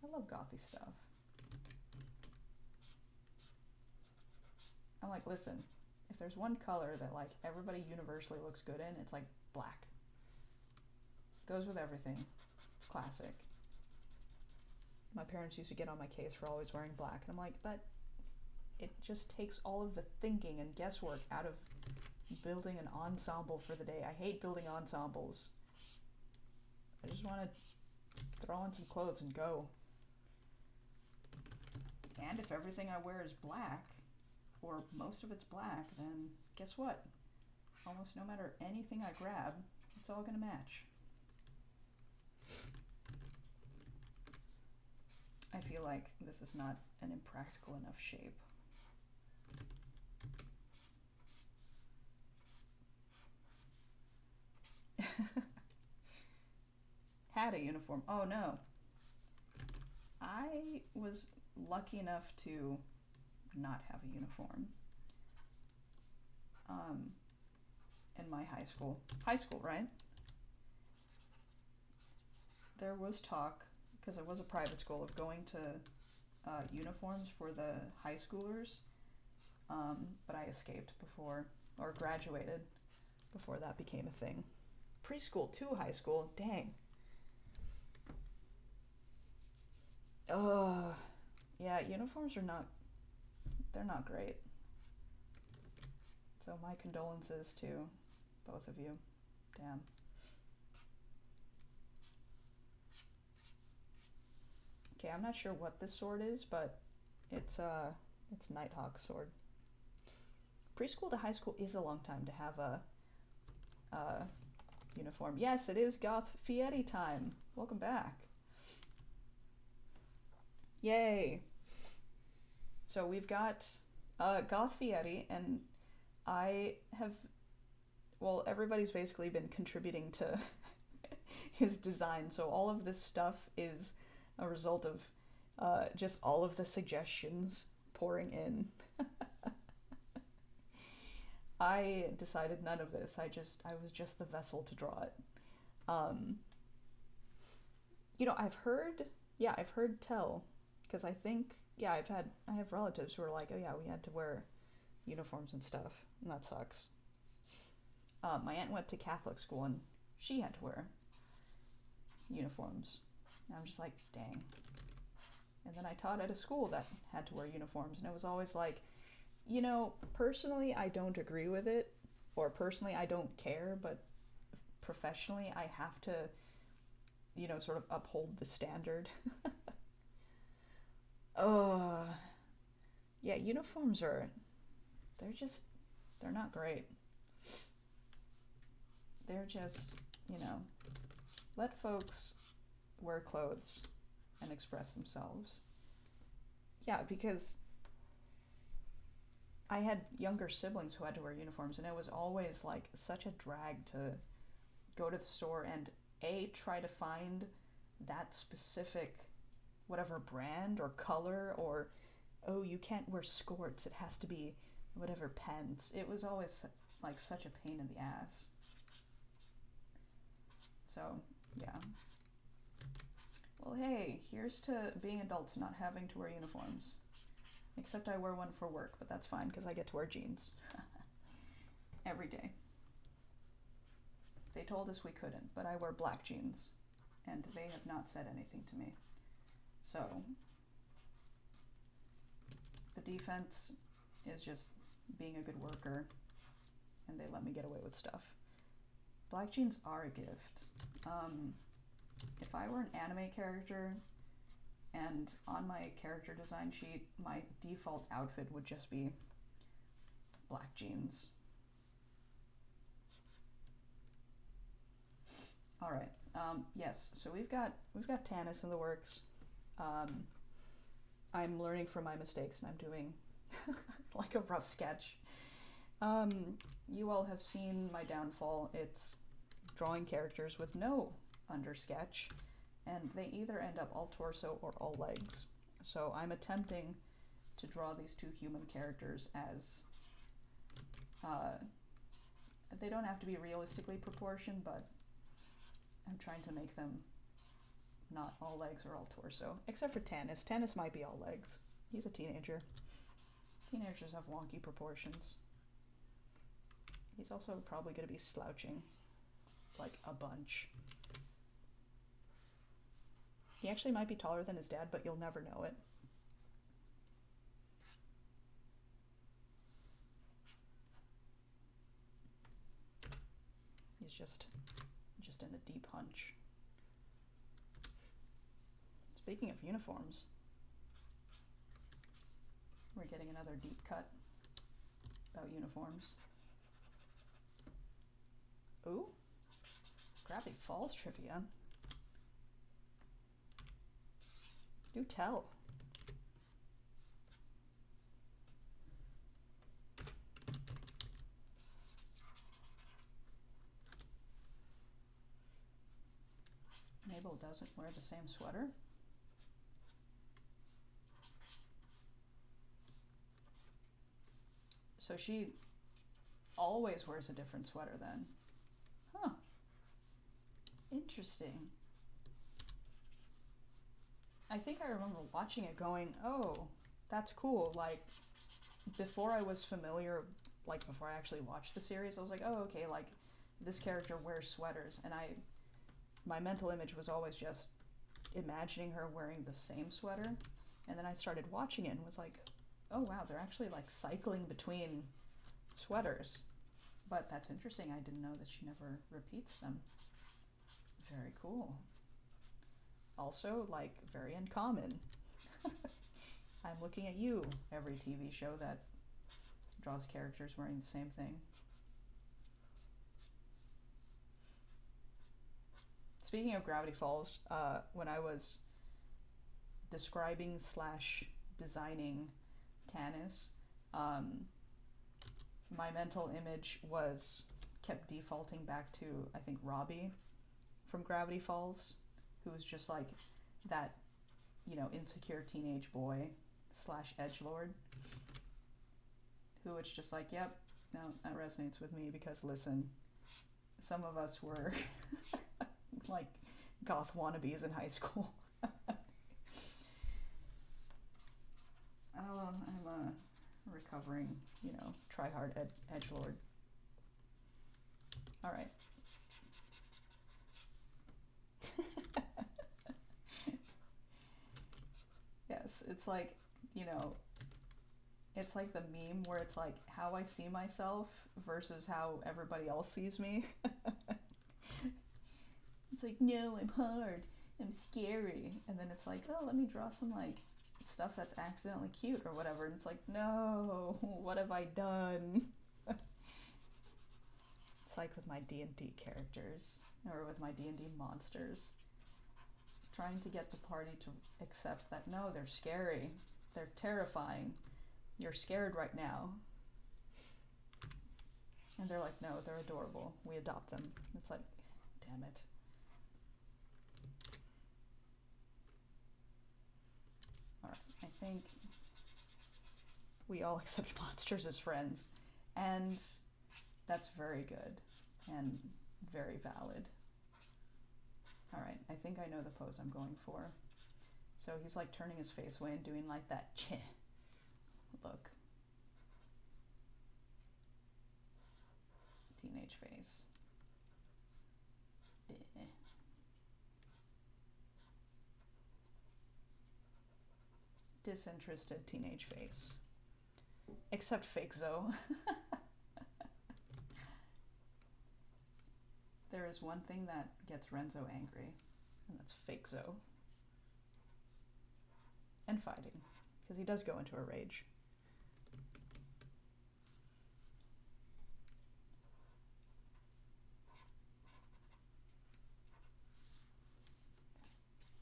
I love gothy stuff. I'm like, listen, if there's one color that like everybody universally looks good in, it's like black. Goes with everything. It's classic. My parents used to get on my case for always wearing black, and I'm like, but it just takes all of the thinking and guesswork out of building an ensemble for the day. I hate building ensembles. I just want to throw on some clothes and go. And if everything I wear is black, or most of it's black, then guess what? Almost no matter anything I grab, it's all gonna match. I feel like this is not an impractical enough shape. Had a uniform. Oh no. I was lucky enough to not have a uniform. In my high school. High school, right? There was talk, because it was a private school, of going to uniforms for the high schoolers, but I escaped before, or graduated before that became a thing. Preschool to high school, dang. Yeah, uniforms are not, they're not great. So my condolences to both of you. Damn. Okay, I'm not sure what this sword is, but it's Nighthawk's sword. Preschool to high school is a long time to have a uniform. Yes, it is Goth Fietti time. Welcome back. Yay! So we've got Goth Fietti, and I have, well, everybody's basically been contributing to his design, so all of this stuff is a result of just all of the suggestions pouring in. I decided none of this. I was just the vessel to draw it. I've heard tell, because I think, I have relatives who are like, oh yeah, we had to wear uniforms and stuff, and that sucks. My aunt went to Catholic school, and she had to wear uniforms. And I'm just like, dang. And then I taught at a school that had to wear uniforms, and it was always like, personally I don't agree with it, or personally I don't care, but professionally I have to, sort of uphold the standard. Yeah, uniforms they're not great. They're just, let folks wear clothes and express themselves. Yeah, because I had younger siblings who had to wear uniforms, and it was always like such a drag to go to the store and try to find that specific whatever brand or color, or you can't wear skirts, it has to be whatever pants. It was always like such a pain in the ass. So yeah. Well, hey, here's to being adults not having to wear uniforms. Except I wear one for work, but that's fine because I get to wear jeans every day. They told us we couldn't, but I wear black jeans, and they have not said anything to me. So the defense is just being a good worker, and they let me get away with stuff. Black jeans are a gift. If I were an anime character, and on my character design sheet, my default outfit would just be black jeans. All right. Yes. So we've got Tannis in the works. I'm learning from my mistakes, and I'm doing like a rough sketch. You all have seen my downfall. It's drawing characters with no under sketch, and they either end up all torso or all legs. So I'm attempting to draw these two human characters as they don't have to be realistically proportioned, but I'm trying to make them not all legs or all torso, except for Tannis. Tannis might be all legs. He's a teenager. Teenagers have wonky proportions. He's also probably going to be slouching like a bunch. He actually might be taller than his dad, but you'll never know it. He's just in a deep hunch. Speaking of uniforms, we're getting another deep cut about uniforms. Ooh, Gravity Falls trivia. Do tell. Mabel doesn't wear the same sweater. So she always wears a different sweater then. Huh. Interesting. I think I remember watching it going, oh, that's cool. Like, before I was familiar, like before I actually watched the series, I was like, oh, okay, like this character wears sweaters. And my mental image was always just imagining her wearing the same sweater. And then I started watching it and was like, oh wow, they're actually like cycling between sweaters. But that's interesting. I didn't know that she never repeats them. Very cool. also, like, very uncommon. I'm looking at you, every TV show that draws characters wearing the same thing. Speaking of Gravity Falls, when I was describing / designing Tanis, my mental image kept defaulting back to, I think, Robbie from Gravity Falls, who was just like that, insecure teenage boy / edgelord, who was just like, yep, no, that resonates with me because, listen, some of us were like goth wannabes in high school. I'm a recovering, try-hard edgelord. All right. Yes, it's like, it's like the meme where it's like how I see myself versus how everybody else sees me. It's like, no, I'm hard, I'm scary. And then it's like, oh, let me draw some, like, stuff that's accidentally cute or whatever. And it's like, no, what have I done? It's like with my D&D characters, or with my D&D monsters. Trying to get the party to accept that, no, they're scary, they're terrifying, you're scared right now. And they're like, no, they're adorable, we adopt them. It's like, damn it. Alright, I think we all accept monsters as friends, and that's very good and very valid. Alright, I think I know the pose I'm going for. So he's like turning his face away and doing like that cheh look. Teenage face. Bleh. Disinterested teenage face. Except fake Zoe. There is one thing that gets Renzo angry, and that's fake Zoe. And fighting, because he does go into a rage.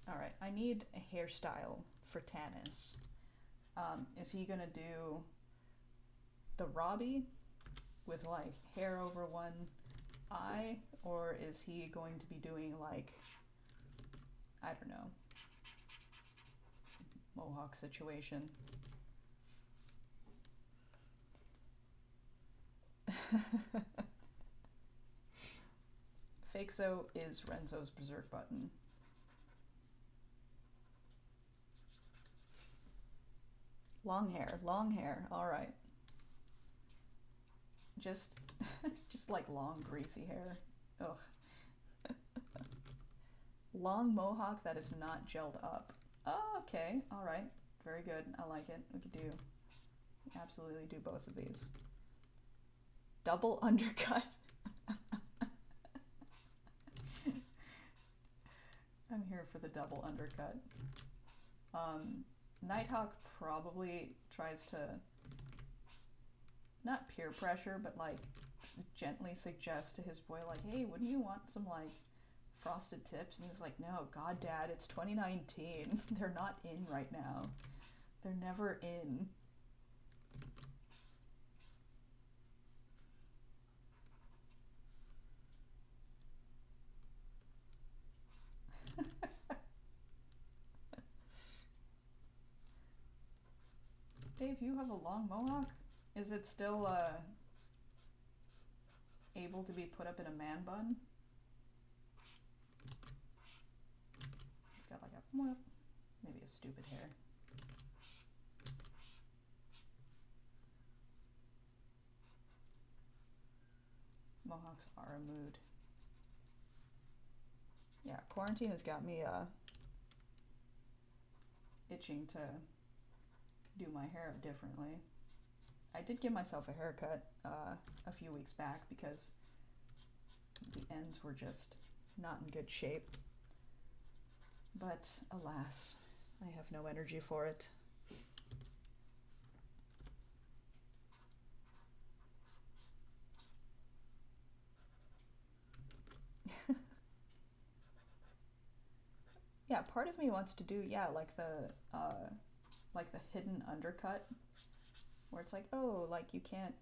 Alright, I need a hairstyle for Tanis. Is he gonna do the Robbie with like hair over one eye, or is he going to be doing like, I don't know, mohawk situation? Fake Zoe is Renzo's berserk button. Long hair, alright. Just like long greasy hair. Ugh. Long mohawk that is not gelled up. Oh, okay, alright. Very good, I like it. We could absolutely do both of these. Double undercut. I'm here for the double undercut. Nighthawk probably tries to, not peer pressure, but like gently suggest to his boy, like, hey, wouldn't you want some like frosted tips? And he's like, no, God, Dad, it's 2019. They're not in right now. They're never in. Dave, you have a long mohawk? Is it still able to be put up in a man bun? It's got like a, well, maybe a stupid hair. Mohawks are a mood. Yeah, quarantine has got me itching to do my hair differently. I did give myself a haircut a few weeks back because the ends were just not in good shape. But alas, I have no energy for it. Yeah, part of me wants to do, yeah, like the hidden undercut, where it's like, oh, like you can't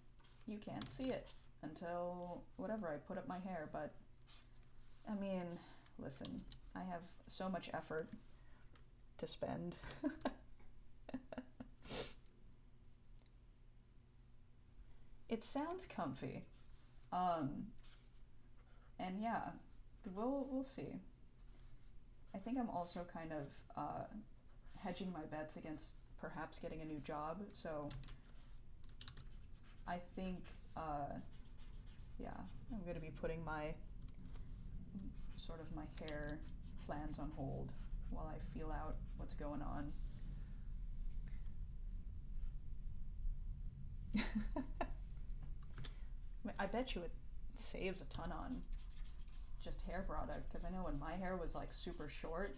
see it until whatever I put up my hair. But I mean, listen, I have so much effort to spend. It sounds comfy, and yeah, we'll see. I think I'm also kind of hedging my bets against perhaps getting a new job. So I think, yeah, I'm going to be putting my hair plans on hold while I feel out what's going on. I bet you it saves a ton on just hair product, because I know when my hair was like super short,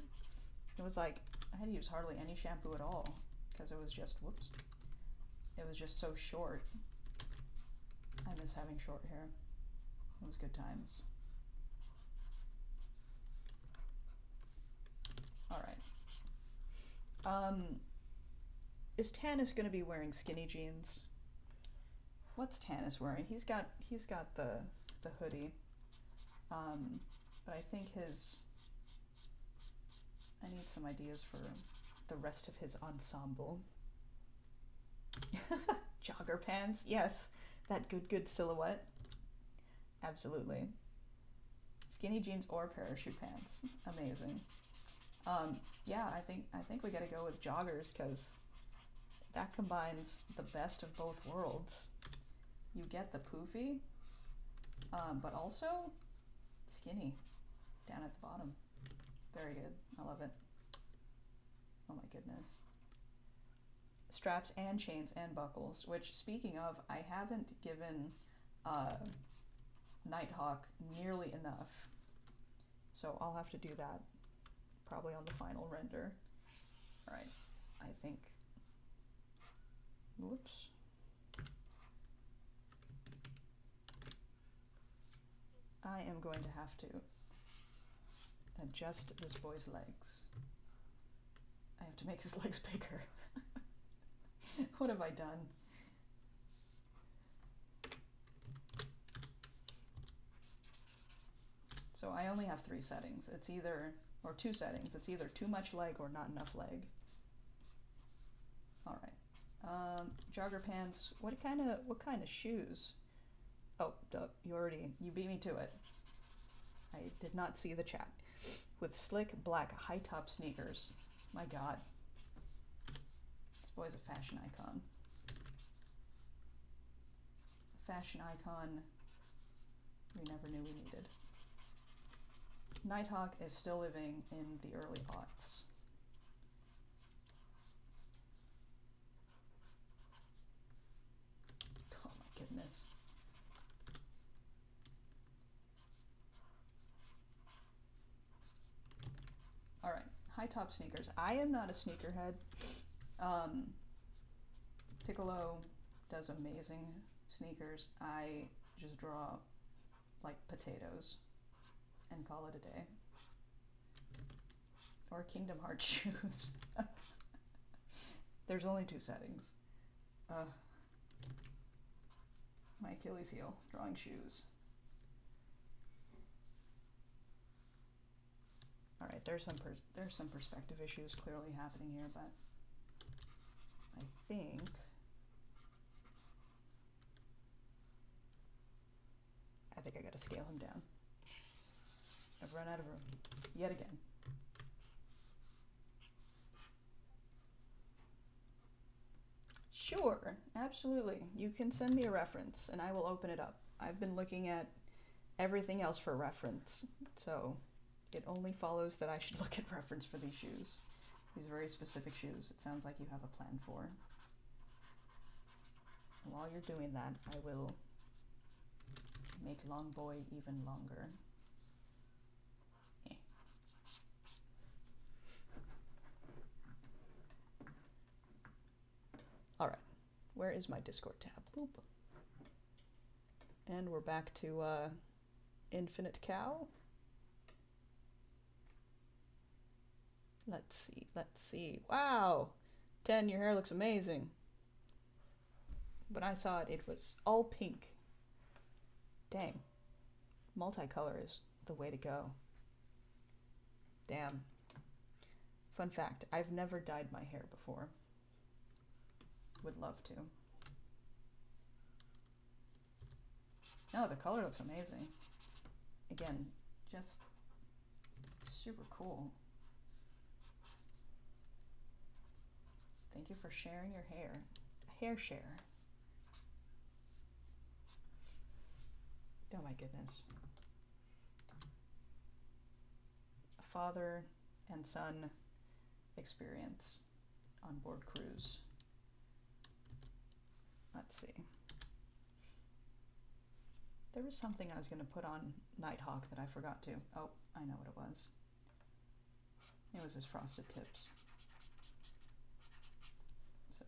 it was like I had to use hardly any shampoo at all because it was just, whoops, it was just so short. I miss having short hair. It was good times. All right. Is Tanis going to be wearing skinny jeans? What's Tanis wearing? He's got the hoodie. But I think I need some ideas for the rest of his ensemble. Jogger pants, yes, that good silhouette. Absolutely. Skinny jeans or parachute pants, amazing. Yeah, I think we gotta go with joggers, because that combines the best of both worlds. You get the poofy, but also skinny down at the bottom. Very good. I love it. Oh my goodness. Straps and chains and buckles, which, speaking of, I haven't given Nighthawk nearly enough. So I'll have to do that probably on the final render. All right. I think, whoops. I am going to have to adjust this boy's legs. I have to make his legs bigger. What have I done? So I only have 3 settings. It's either, or 2 settings. It's either too much leg or not enough leg. All right. Jogger pants. What kind of shoes? Oh, you beat me to it. I did not see the chat. With slick black high top sneakers. My God. This boy's a fashion icon. A fashion icon we never knew we needed. Nighthawk is still living in the early aughts. Oh my goodness. All right, high top sneakers. I am not a sneakerhead. Piccolo does amazing sneakers. I just draw like potatoes and call it a day. Or Kingdom Hearts shoes. There's only 2 settings. My Achilles heel, drawing shoes. All right, there's some perspective issues clearly happening here, but I think I gotta scale him down. I've run out of room yet again. Sure, absolutely. You can send me a reference and I will open it up. I've been looking at everything else for reference, so it only follows that I should look at reference for these shoes. These very specific shoes. It sounds like you have a plan for. And while you're doing that, I will make Long Boy even longer. Where is my Discord tab? Boop. And we're back to Infinite Cow. Let's see. Wow! 10, your hair looks amazing. When I saw it, it was all pink. Dang. Multicolor is the way to go. Damn. Fun fact, I've never dyed my hair before. Would love to. No, the color looks amazing. Again, just super cool. Thank you for sharing your hair. Hair share. Oh my goodness. A father and son experience on board cruise. Let's see. There was something I was going to put on Nighthawk that I forgot to. Oh, I know what it was. It was his frosted tips. So,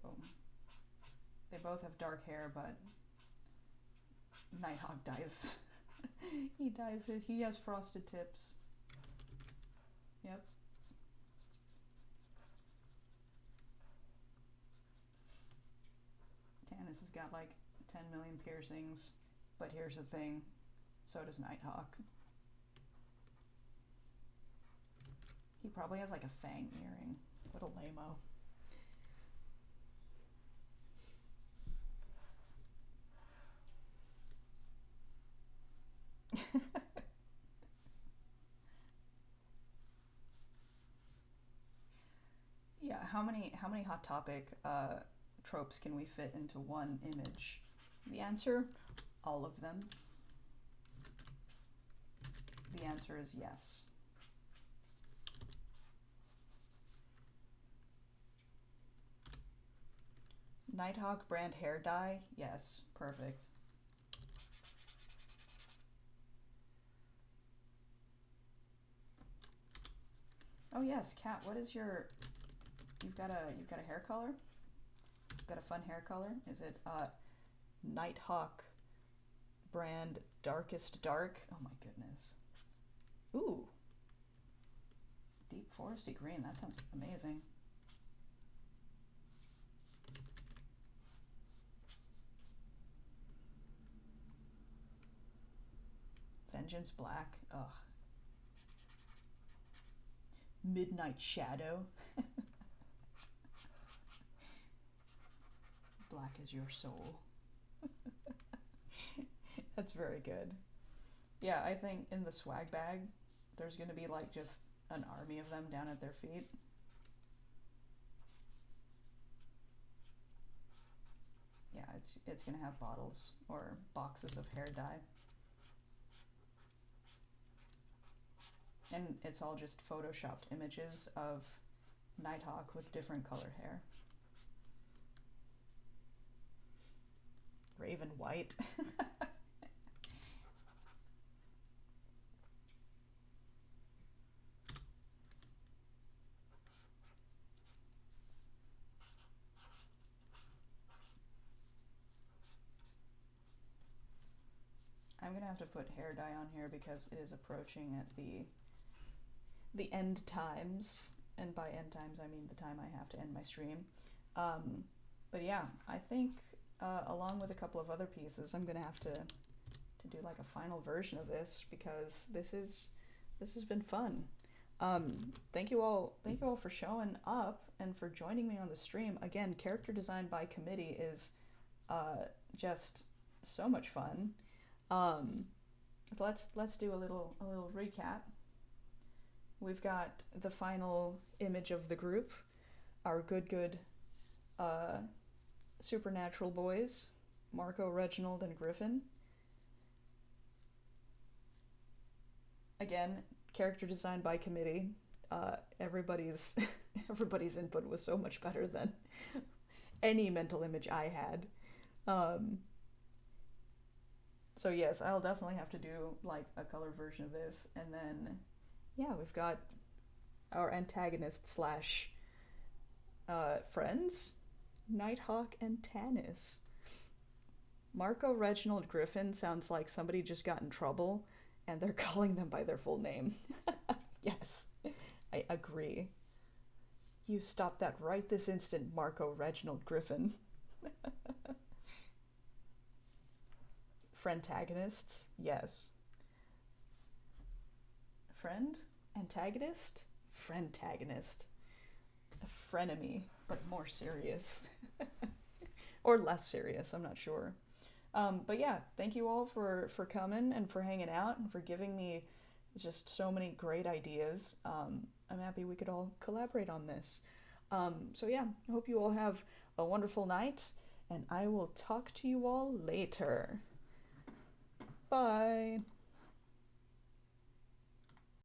they both have dark hair, but Nighthawk dyes. He has frosted tips. Yep. Tannis has got like 10 million piercings, but here's the thing, so does Nighthawk. He probably has like a fang earring. What a lame-o. Yeah, how many Hot Topic tropes can we fit into one image? The answer, all of them. The answer is yes. Nighthawk brand hair dye? Yes, perfect. Oh yes, Kat, what is your... You've got a hair color? You've got a fun hair color? Is it Nighthawk brand Darkest Dark? Oh my goodness. Ooh. Deep foresty green, that sounds amazing. Vengeance Black, ugh. Midnight Shadow. Black is your soul. That's very good. Yeah, I think in the swag bag, there's gonna be like just an army of them down at their feet. Yeah, it's gonna have bottles or boxes of hair dye. And it's all just photoshopped images of Nighthawk with different colored hair. Raven White. I'm gonna have to put hair dye on here because it is approaching at the end times, and by end times I mean the time I have to end my stream. But yeah, I think along with a couple of other pieces, I'm gonna have to do like a final version of this because this has been fun. Thank you all for showing up and for joining me on the stream. Again, character design by committee is just so much fun. Let's do a little recap. We've got the final image of the group, our good supernatural boys, Marco, Reginald, and Griffin. Again, character design by committee. Everybody's input was so much better than any mental image I had. So yes, I'll definitely have to do like a color version of this, and then yeah, we've got our antagonist slash friends, Nighthawk and Tanis. Marco Reginald Griffin sounds like somebody just got in trouble and they're calling them by their full name. Yes, I agree. You stop that right this instant, Marco Reginald Griffin. Friendtagonists? Yes. Friend? Antagonist? Friendtagonist. A frenemy, but more serious. Or less serious, I'm not sure. But yeah, thank you all for coming and for hanging out and for giving me just so many great ideas. I'm happy we could all collaborate on this. So yeah, I hope you all have a wonderful night, and I will talk to you all later. Bye.